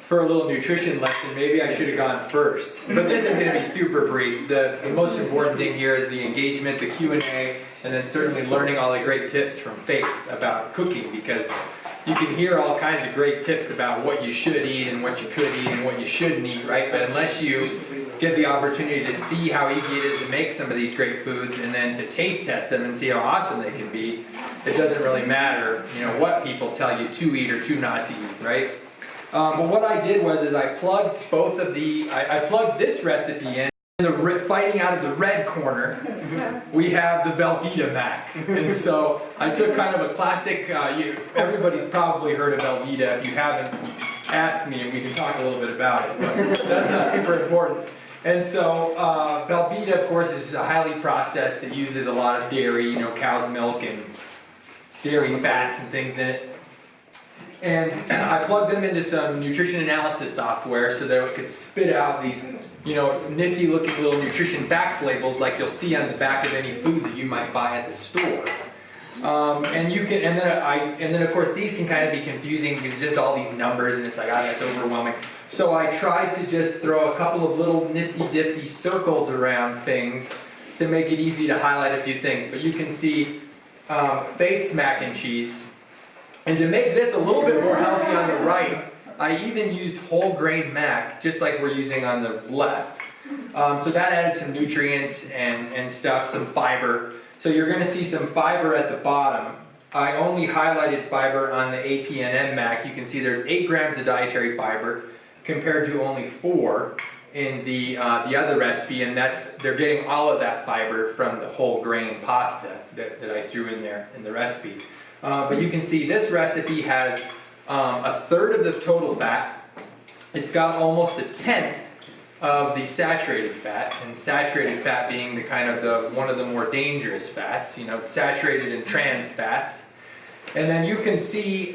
For a little nutrition lesson, maybe I should have gone first. But this is going to be super brief. The most important thing here is the engagement, the Q&A, and then certainly learning all the great tips from Faith about cooking, because you can hear all kinds of great tips about what you should eat and what you could eat and what you shouldn't eat, right? But unless you get the opportunity to see how easy it is to make some of these great foods and then to taste test them and see how awesome they can be, it doesn't really matter, what people tell you to eat or to not to eat, right? But what I did was I plugged I plugged this recipe in. Fighting out of the red corner, we have the Velveeta mac. And so I took kind of a classic, everybody's probably heard of Velveeta. If you haven't, ask me and we can talk a little bit about it, but that's not super important. And so Velveeta, of course, is highly processed. It uses a lot of dairy, cow's milk and dairy fats and things in it. And I plugged them into some nutrition analysis software so that it could spit out these, nifty looking little nutrition facts labels like you'll see on the back of any food that you might buy at the store. And then of course these can kind of be confusing because it's just all these numbers and it's like, that's overwhelming. So I tried to just throw a couple of little nifty circles around things to make it easy to highlight a few things. But you can see Faith's mac and cheese. And to make this a little bit more healthy on the right, I even used whole grain mac, just like we're using on the left. So that added some nutrients and stuff, some fiber. So you're going to see some fiber at the bottom. I only highlighted fiber on the APNM mac. You can see there's 8 grams of dietary fiber compared to only 4 in the other recipe, and they're getting all of that fiber from the whole grain pasta that I threw in there in the recipe. But you can see this recipe has a third of the total fat. It's got almost a tenth of the saturated fat, and saturated fat being one of the more dangerous fats, saturated and trans fats. And then you can see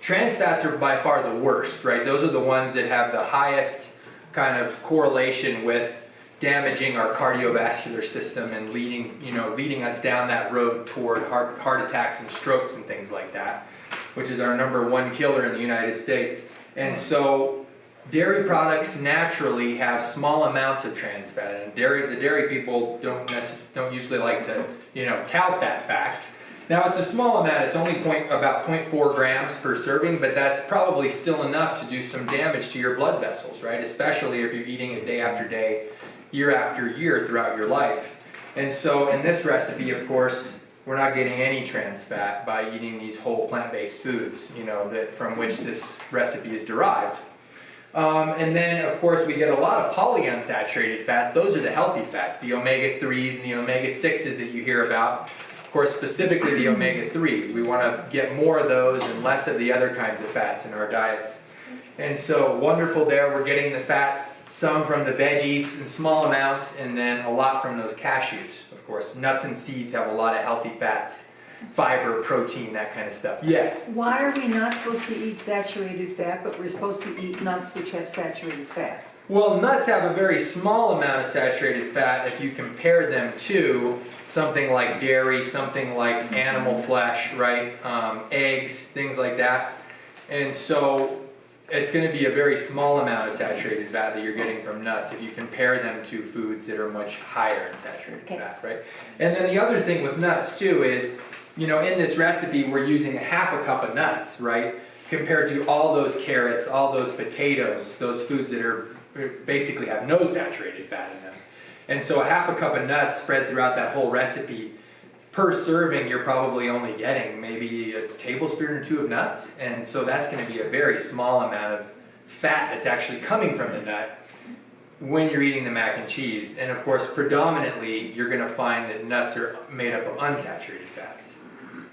trans fats are by far the worst, right? Those are the ones that have the highest kind of correlation with damaging our cardiovascular system and leading us down that road toward heart attacks and strokes and things like that, which is our #1 killer in the United States. And so dairy products naturally have small amounts of trans fat, and the dairy people don't usually like to tout that fact. Now it's a small amount, it's only about 0.4 grams per serving, but that's probably still enough to do some damage to your blood vessels, right? Especially if you're eating it day after day, year after year throughout your life. And so in this recipe, of course, we're not getting any trans fat by eating these whole plant-based foods, from which this recipe is derived. And then, of course, we get a lot of polyunsaturated fats. Those are the healthy fats, the omega-3s and the omega-6s that you hear about. Of course, specifically the omega-3s. We want to get more of those and less of the other kinds of fats in our diets. And so wonderful there, we're getting the fats, some from the veggies in small amounts, and then a lot from those cashews, of course. Nuts and seeds have a lot of healthy fats, fiber, protein, that kind of stuff. Yes? Why are we not supposed to eat saturated fat, but we're supposed to eat nuts which have saturated fat? Well, nuts have a very small amount of saturated fat if you compare them to something like dairy, something like animal flesh, right? Eggs, things like that. And so it's going to be a very small amount of saturated fat that you're getting from nuts if you compare them to foods that are much higher in saturated fat, right? And then the other thing with nuts too is, in this recipe we're using a half a cup of nuts, right? Compared to all those carrots, all those potatoes, those foods that are basically have no saturated fat in them. And so a half a cup of nuts spread throughout that whole recipe, per serving you're probably only getting maybe a tablespoon or two of nuts, and so that's going to be a very small amount of fat that's actually coming from the nut when you're eating the mac and cheese. And of course predominantly you're going to find that nuts are made up of unsaturated fats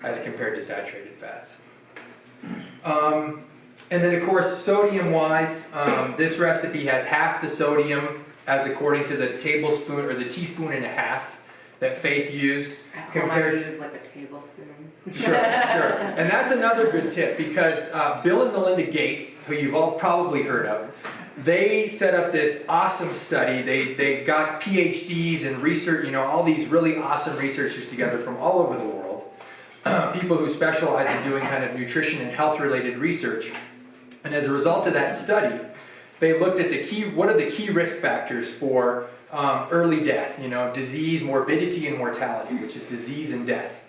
as compared to saturated fats. And then of course, sodium-wise, this recipe has half the sodium as according to the tablespoon or the teaspoon and a half that Faith used. Compared to use like a tablespoon. Sure. And that's another good tip because Bill and Melinda Gates, who you've all probably heard of, they set up this awesome study. They got PhDs and research, all these really awesome researchers together from all over the world. People who specialize in doing kind of nutrition and health related research. And as a result of that study, they looked at what are the key risk factors for early death, disease, morbidity, and mortality, which is disease and death.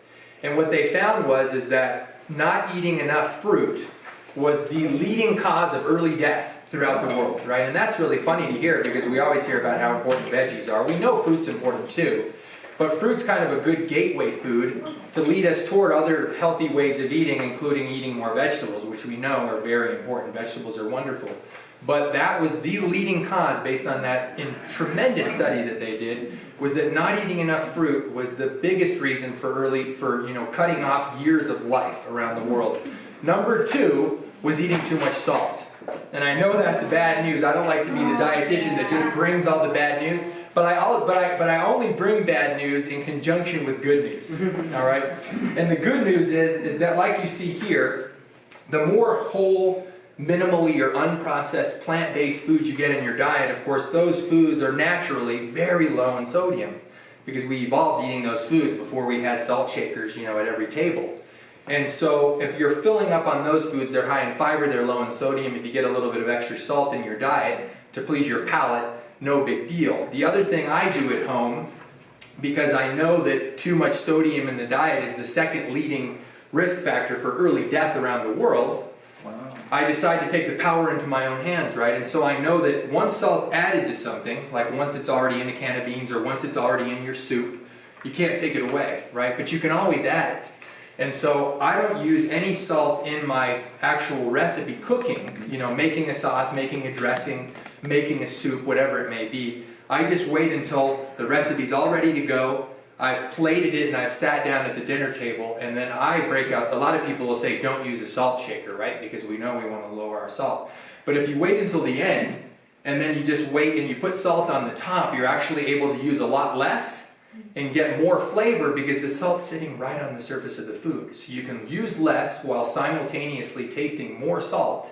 And what they found is that not eating enough fruit was the leading cause of early death throughout the world, right? And that's really funny to hear because we always hear about how important veggies are. We know fruit's important too, but fruit's kind of a good gateway food to lead us toward other healthy ways of eating, including eating more vegetables, which we know are very important. Vegetables are wonderful. But that was the leading cause based on that tremendous study that they did, was that not eating enough fruit was the biggest reason for cutting off years of life around the world. Number 2 was eating too much salt. And I know that's bad news. I don't like to be the dietitian that just brings all the bad news. But I only bring bad news in conjunction with good news, all right? And the good news is that, like you see here, the more whole, minimally or unprocessed plant-based foods you get in your diet, of course, those foods are naturally very low in sodium because we evolved eating those foods before we had salt shakers, at every table. And so if you're filling up on those foods, they're high in fiber, they're low in sodium. If you get a little bit of extra salt in your diet to please your palate, no big deal. The other thing I do at home, because I know that too much sodium in the diet is the second leading risk factor for early death around the world, I decide to take the power into my own hands, right? And so I know that once salt's added to something, like once it's already in a can of beans or once it's already in your soup, you can't take it away, right? But you can always add it. And so I don't use any salt in my actual recipe cooking, making a sauce, making a dressing, making a soup, whatever it may be. I just wait until the recipe's all ready to go. I've plated it and I've sat down at the dinner table, and then I break out. A lot of people will say don't use a salt shaker, right? Because we know we want to lower our salt. But if you wait until the end and then you just wait and you put salt on the top, you're actually able to use a lot less and get more flavor because the salt's sitting right on the surface of the food. So you can use less while simultaneously tasting more salt,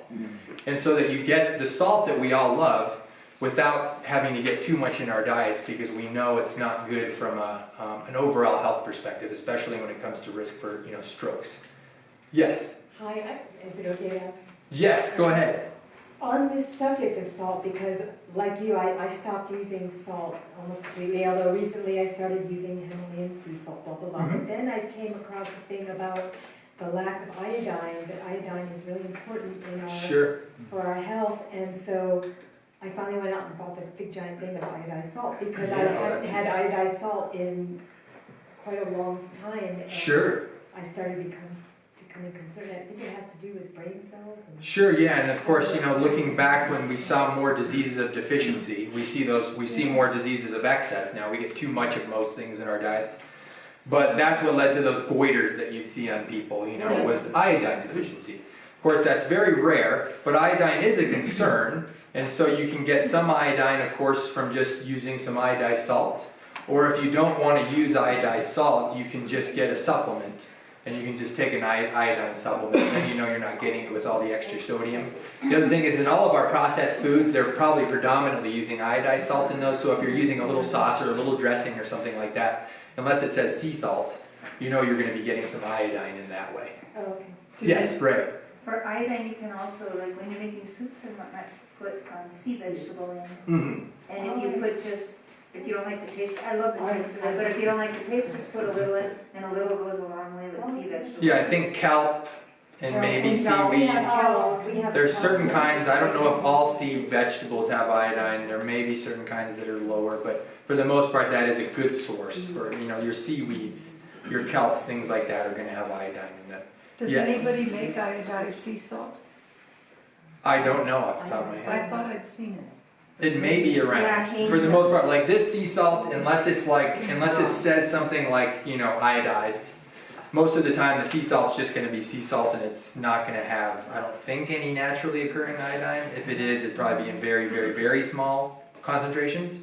and so that you get the salt that we all love without having to get too much in our diets because we know it's not good from an overall health perspective, especially when it comes to risk for strokes. Yes? Hi, is it okay to ask? Yes, go ahead. On this subject of salt, because like you, I stopped using salt almost completely, although recently I started using Himalayan sea salt, blah, blah, blah. But then I came across the thing about the lack of iodine, that iodine is really important for our health, and so I finally went out and bought this big giant thing of iodized salt because I hadn't had iodized salt in quite a long time. And I started becoming concerned. I think it has to do with brain cells. And of course, looking back when we saw more diseases of deficiency, we see more diseases of excess now. We get too much of most things in our diets. But that's what led to those goiters that you'd see on people, was iodine deficiency. course, that's very rare, but iodine is a concern, and so you can get some iodine, of course, from just using some iodized salt. Or if you don't want to use iodized salt, you can just get a supplement, and you can just take an iodine supplement, and then you know you're not getting it with all the extra sodium. The other thing is, in all of our processed foods, they're probably predominantly using iodized salt in those, so if you're using a little sauce or a little dressing or something like that, unless it says sea salt, you know you're going to be getting some iodine in that way. Oh, okay. Yes, right. For iodine, you can also, like when you're making soups and whatnot, put sea vegetable in. Mm-hmm. And if you put just, if you don't like the taste, I love the taste of it, but if you don't like the taste, just put a little in, and a little goes a long way with sea vegetables. Yeah, I think kelp and maybe seaweed. There's certain kinds, I don't know if all sea vegetables have iodine, there may be certain kinds that are lower, but for the most part, that is a good source for, you know, your seaweeds, your kelps, things like that are gonna have iodine in them. Does Yes. anybody make iodized sea salt? I don't know off the top of my I head. thought I'd seen it. It may be Yeah, around, Kane for the does. most part, like this sea salt, unless it says something like, you know, iodized, most of the time the sea salt's just gonna be sea salt and it's not gonna have, I don't think, any naturally occurring iodine. If it is, it'd probably be in very, very, very small concentrations.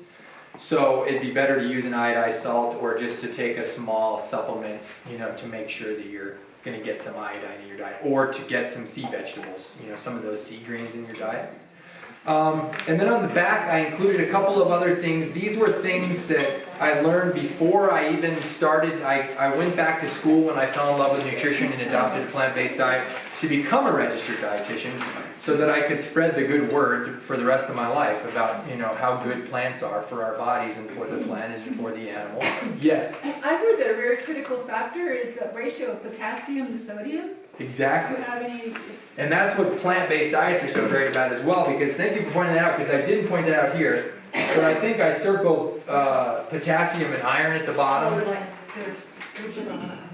So it'd be better to use an iodized salt or just to take a small supplement, you know, to make sure that you're gonna get some iodine in your diet, or to get some sea vegetables, you know, some of those sea greens in your diet. And then on the back, I included a couple of other things. These were things that I learned before I even started. I went back to school when I fell in love with nutrition and adopted a plant-based diet to become a registered dietitian, so that I could spread the good word for the rest of my life about, you know, how good plants are for our bodies and for the planet and for the animals. Yes, I've heard that a very critical factor is the ratio of potassium to sodium. Do exactly. you have any? And that's what plant-based diets are so great about as well, because thank you for pointing that out, because I didn't point that out here, but I think I circled potassium and iron at the bottom.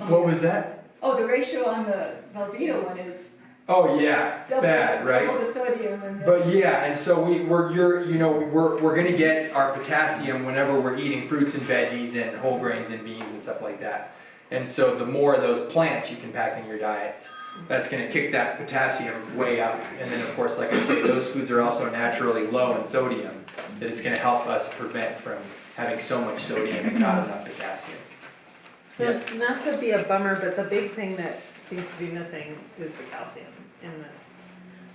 What was that? Oh, the ratio on the Velveeta one is Oh yeah, it's bad, right? double the sodium and the. But yeah, and so we're gonna get our potassium whenever we're eating fruits and veggies and whole grains and beans and stuff like that. And so the more of those plants you can pack in your diets, that's gonna kick that potassium way up. And then of course, like I say, those foods are also naturally low in sodium, that it's gonna help us prevent from having so much sodium and not enough potassium. So not to be a bummer, but the big thing that seems to be missing is the calcium in this.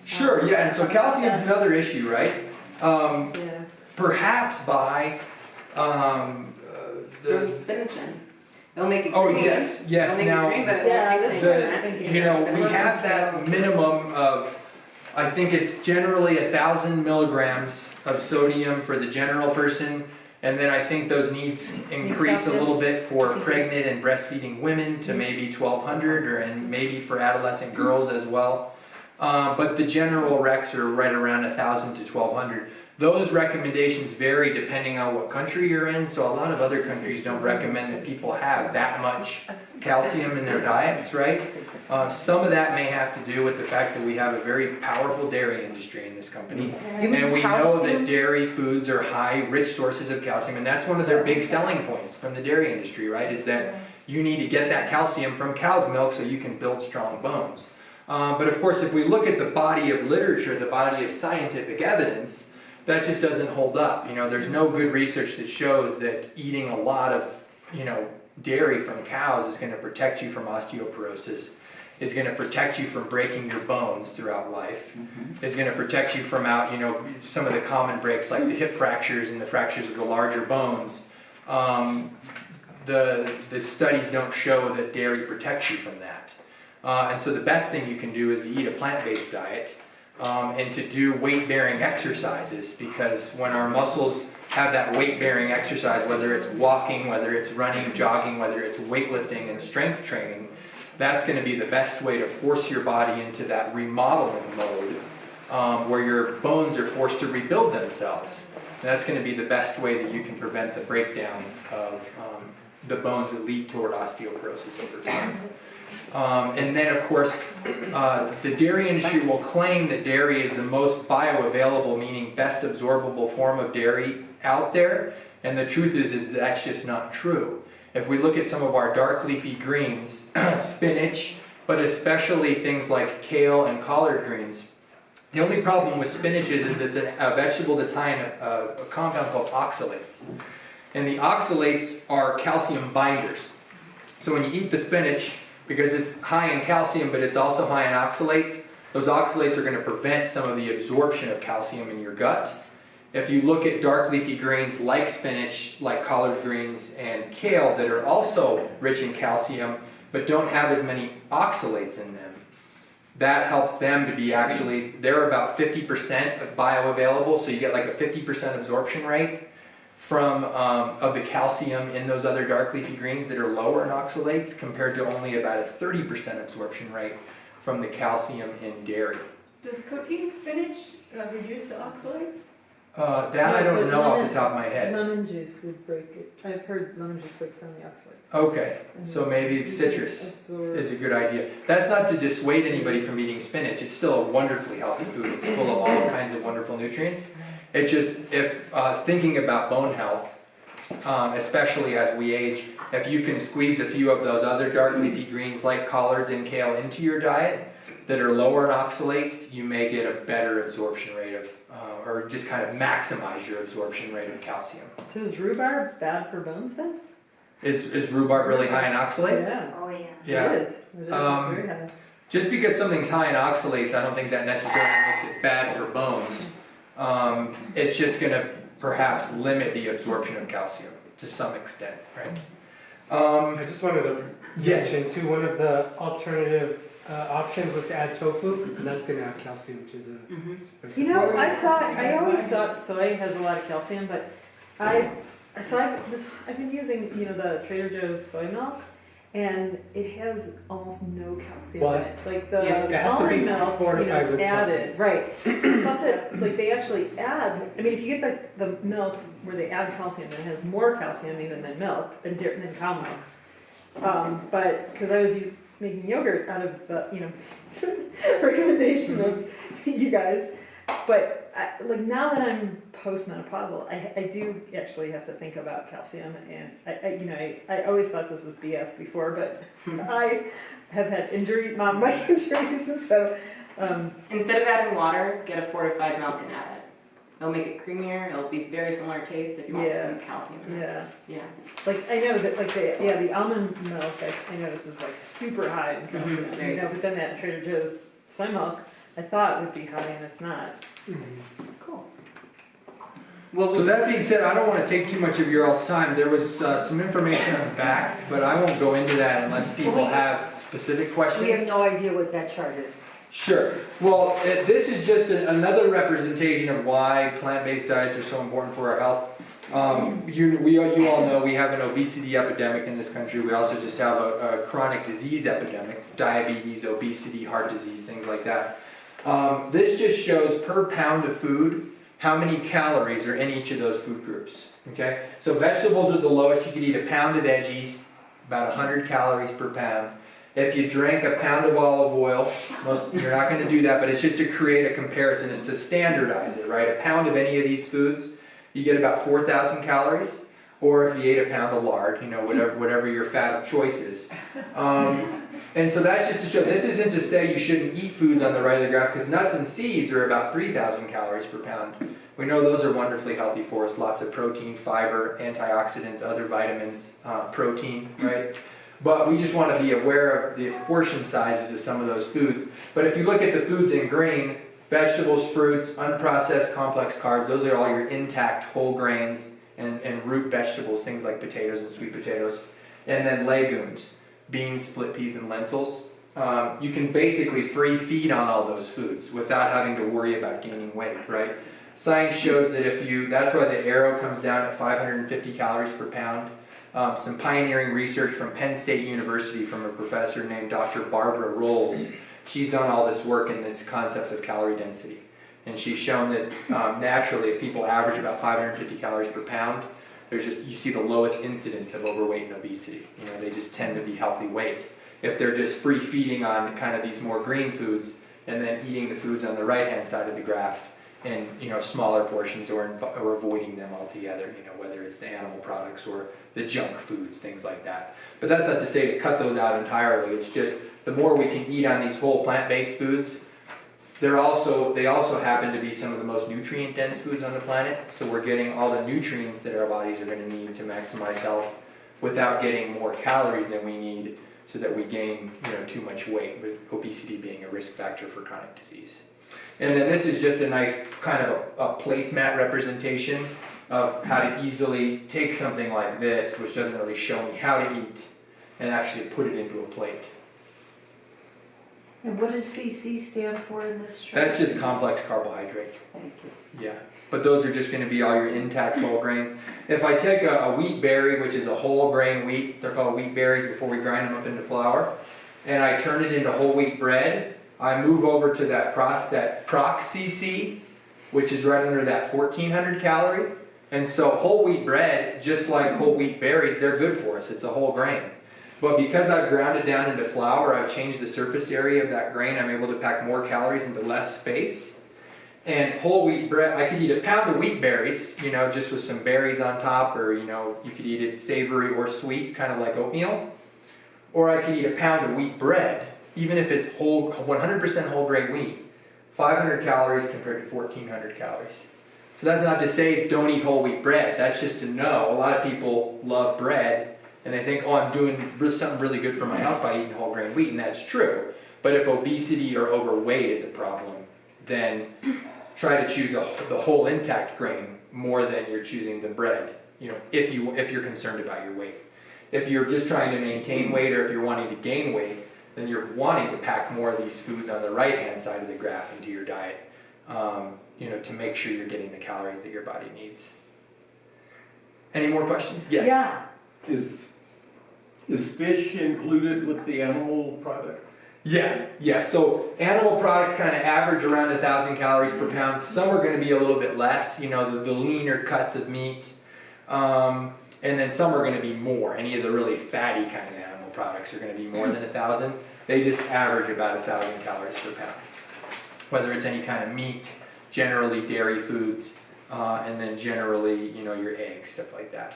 Sure, yeah, and so calcium's another issue, right? Yeah. Perhaps by Throw spinach in. It'll make it Oh, green. yes, yes, It'll make now, it green, but it Yeah, won't that's taste what like I'm that. thinking. you know, we have that minimum of, I think it's generally 1,000 milligrams of sodium for the general person, and then I think those needs increase a little bit for pregnant and breastfeeding women to maybe 1,200, and maybe for adolescent girls as well. But the general recs are right around 1,000 to 1,200. Those recommendations vary depending on what country you're in, so a lot of other countries don't recommend that people have that much calcium in their diets, right? Some of that may have to do with the fact that we have a very powerful dairy industry in this company. And we know that dairy foods are high, rich sources of calcium, and that's one of their big selling points from the dairy industry, right? Is that you need to get that calcium from cow's milk so you can build strong bones. But of course, if we look at the body of literature, the body of scientific evidence, that just doesn't hold up. You know, there's no good research that shows that eating a lot of, you know, dairy from cows is going to protect you from osteoporosis, is going to protect you from breaking your bones throughout life, is going to protect you from out, you know, some of the common breaks like the hip fractures and the fractures of the larger bones. The studies don't show that dairy protects you from that. And so the best thing you can do is to eat a plant-based diet. And to do weight-bearing exercises, because when our muscles have that weight-bearing exercise, whether it's walking, whether it's running, jogging, whether it's weightlifting and strength training, that's going to be the best way to force your body into that remodeling mode, where your bones are forced to rebuild themselves. And that's going to be the best way that you can prevent the breakdown of the bones that lead toward osteoporosis over time. And then, of course, the dairy industry will claim that dairy is the most bioavailable, meaning best absorbable form of dairy out there. And the truth is that's just not true. If we look at some of our dark leafy greens, spinach, but especially things like kale and collard greens. The only problem with spinach is it's a vegetable that's high in a compound called oxalates. And the oxalates are calcium binders. So when you eat the spinach, because it's high in calcium, but it's also high in oxalates, those oxalates are going to prevent some of the absorption of calcium in your gut. If you look at dark leafy greens like spinach, like collard greens and kale that are also rich in calcium, but don't have as many oxalates in them, that helps them to be actually, they're about 50% bioavailable, so you get like a 50% absorption rate from of the calcium in those other dark leafy greens that are lower in oxalates compared to only about a 30% absorption rate from the calcium in dairy. Does cooking spinach reduce the oxalates? That I don't know off the top of my head. Lemon juice would break it. I've heard lemon juice breaks down the oxalates. Okay, so maybe it's citrus is a good idea. That's not to dissuade anybody from eating spinach. It's still a wonderfully healthy food. It's full of all kinds of wonderful nutrients. It's just, if thinking about bone health, especially as we age, if you can squeeze a few of those other dark leafy greens like collards and kale into your diet that are lower in oxalates, you may get a better absorption rate of, or just kind of maximize your absorption rate of calcium. So is rhubarb bad for bones then? Is rhubarb really high in oxalates? Yeah. Oh, yeah. Yeah. It is. It is. Very high. Just because something's high in oxalates, I don't think that necessarily makes it bad for bones. It's just going to perhaps limit the absorption of calcium to some extent, right? I just wanted to Yes. mention too, one of the alternative options was to add tofu, and that's going to add calcium to the. You know, I always thought soy has a lot of calcium, but I've been using, the Trader Joe's soy milk, and it has almost no calcium Well, in it. Like yeah, it the has to be almond milk, fortified it's with added, right. The stuff that, like, they actually add, I mean, if you get the milks where they add calcium, it has more calcium even than milk, than cow milk. But, because I was making yogurt out of the, recommendation of you guys, but like now that I'm postmenopausal, I do actually have to think about calcium, and I always thought this was BS before, but I have had my injuries, and so. Instead of adding water, get a fortified milk and add it. It'll make it creamier. It'll be very similar taste if you want calcium in it. Yeah. Yeah. Like I know that the almond milk I noticed is like super high in calcium. There you go. But then that Trader Joe's soy milk I thought would be high, and it's not. Cool. Well, So that being said, I don't want to take too much of your all's time. There was some information on the back, but I won't go into that unless people have specific questions. We have no idea what that chart is. Sure. Well, this is just another representation of why plant-based diets are so important for our health. You all know we have an obesity epidemic in this country. We also just have a chronic disease epidemic, diabetes, obesity, heart disease, things like that. This just shows per pound of food how many calories are in each of those food groups. Okay, so vegetables are the lowest. You could eat a pound of veggies, about 100 calories per pound. If you drank a pound of olive oil, you're not going to do that, but it's just to create a comparison, it's to standardize it, right? A pound of any of these foods, you get about 4,000 calories. Or if you ate a pound of lard, whatever your fat of choice is. And so that's just to show, this isn't to say you shouldn't eat foods on the right of the graph, because nuts and seeds are about 3,000 calories per pound. We know those are wonderfully healthy for us, lots of protein, fiber, antioxidants, other vitamins, protein, right? But we just want to be aware of the portion sizes of some of those foods. But if you look at the foods in green, vegetables, fruits, unprocessed complex carbs, those are all your intact whole grains and root vegetables, things like potatoes and sweet potatoes. And then legumes, beans, split peas, and lentils. You can basically free feed on all those foods without having to worry about gaining weight, right? Science shows that that's why the arrow comes down at 550 calories per pound. Some pioneering research from Penn State University from a professor named Dr. Barbara Rolls. She's done all this work in these concepts of calorie density. And she's shown that naturally, if people average about 550 calories per pound, you see the lowest incidence of overweight and obesity. They just tend to be healthy weight. If they're just free feeding on kind of these more green foods and then eating the foods on the right-hand side of the graph in smaller portions or avoiding them altogether, whether it's the animal products or the junk foods, things like that. But that's not to say to cut those out entirely. It's just the more we can eat on these whole plant-based foods, they also happen to be some of the most nutrient-dense foods on the planet. So we're getting all the nutrients that our bodies are going to need to maximize health without getting more calories than we need, so that we gain, too much weight, with obesity being a risk factor for chronic disease. And then this is just a nice kind of a placemat representation of how to easily take something like this, which doesn't really show me how to eat, and actually put it into a plate. And what does CC stand for in this chart? That's just complex carbohydrate. Thank you. Yeah, but those are just going to be all your intact whole grains. If I take a wheat berry, which is a whole grain wheat, they're called wheat berries before we grind them up into flour, and I turn it into whole wheat bread, I move over to that Proc CC, which is right under that 1400 calorie. And so whole wheat bread, just like whole wheat berries, they're good for us. It's a whole grain. But because I've ground it down into flour, I've changed the surface area of that grain, I'm able to pack more calories into less space. And whole wheat bread, I could eat a pound of wheat berries, just with some berries on top, or, you could eat it savory or sweet, kind of like oatmeal. Or I could eat a pound of wheat bread, even if it's 100% whole grain wheat, 500 calories compared to 1400 calories. So that's not to say don't eat whole wheat bread, that's just to know. A lot of people love bread, and they think, I'm doing something really good for my health by eating whole grain wheat, and that's true. But if obesity or overweight is a problem, then try to choose the whole intact grain more than you're choosing the bread, if you're concerned about your weight. If you're just trying to maintain weight, or if you're wanting to gain weight, then you're wanting to pack more of these foods on the right-hand side of the graph into your diet, to make sure you're getting the calories that your body needs. Any more questions? Yes. Yeah. Is fish included with the animal products? Yeah. So animal products kind of average around 1,000 calories per pound. Some are going to be a little bit less, the leaner cuts of meat. And then some are going to be more. Any of the really fatty kind of animal products are going to be more than 1,000. They just average about 1,000 calories per pound. Whether it's any kind of meat, generally dairy foods, and then generally, your eggs, stuff like that.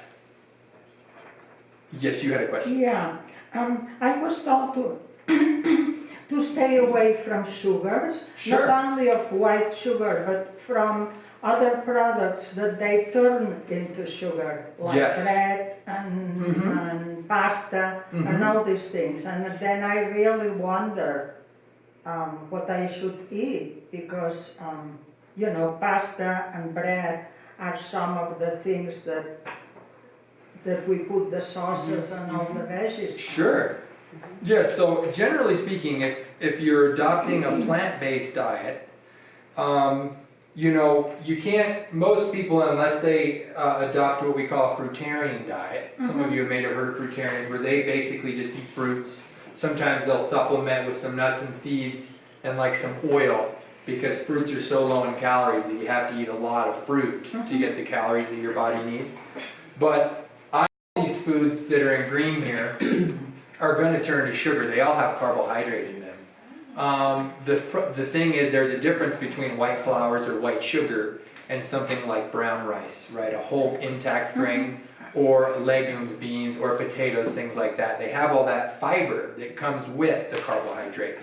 Yes, you had a question. Yeah, I was told to stay away from sugars, Sure. not only of white sugar, but from other products that they turn into sugar, like Yes. bread and pasta and all these things. And then I really wonder what I should eat, because, pasta and bread are some of the things that we put the sauces and all the veggies on. Sure. Yeah, so generally speaking, if you're adopting a plant-based diet, you can't, most people, unless they adopt what we call a fruitarian diet, some of you may have heard of fruitarians, where they basically just eat fruits. Sometimes they'll supplement with some nuts and seeds and like some oil, because fruits are so low in calories that you have to eat a lot of fruit to get the calories that your body needs. But all these foods that are in green here are going to turn to sugar. They all have carbohydrate in them. The thing is, there's a difference between white flours or white sugar and something like brown rice, right? A whole intact grain, or legumes, beans, or potatoes, things like that. They have all that fiber that comes with the carbohydrate.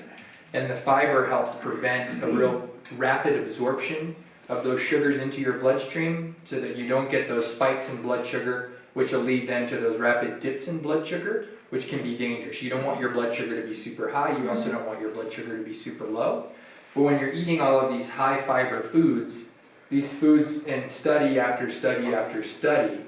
And the fiber helps prevent a real rapid absorption of those sugars into your bloodstream, so that you don't get those spikes in blood sugar, which will lead then to those rapid dips in blood sugar, which can be dangerous. You don't want your blood sugar to be super high. You also don't want your blood sugar to be super low. But when you're eating all of these high fiber foods, these foods, in study after study after study,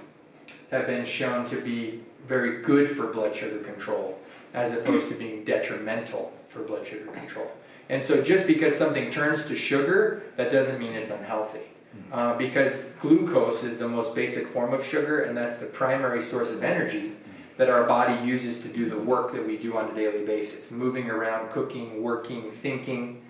have been shown to be very good for blood sugar control, as opposed to being detrimental for blood sugar control. And so just because something turns to sugar, that doesn't mean it's unhealthy. Because glucose is the most basic form of sugar, and that's the primary source of energy that our body uses to do the work that we do on a daily basis. Moving around, cooking, working, thinking,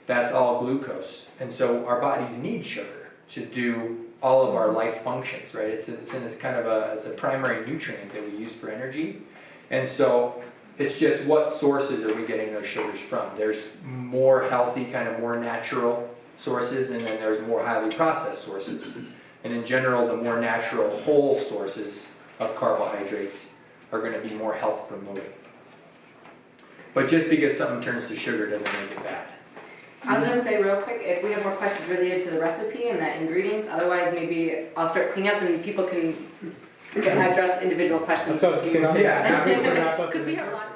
that's all glucose. And so our bodies need sugar to do all of our life functions, right? It's a primary nutrient that we use for energy. And so it's just what sources are we getting those sugars from? There's more healthy, kind of more natural sources, and then there's more highly processed sources. And in general, the more natural whole sources of carbohydrates are going to be more health promoting. But just because something turns to sugar doesn't make it bad. I'll just say real quick, if we have more questions related to the recipe and the ingredients, otherwise maybe I'll start cleaning up and people can address individual questions. That's what I was gonna say. Yeah. After we wrap up Because we the- have lots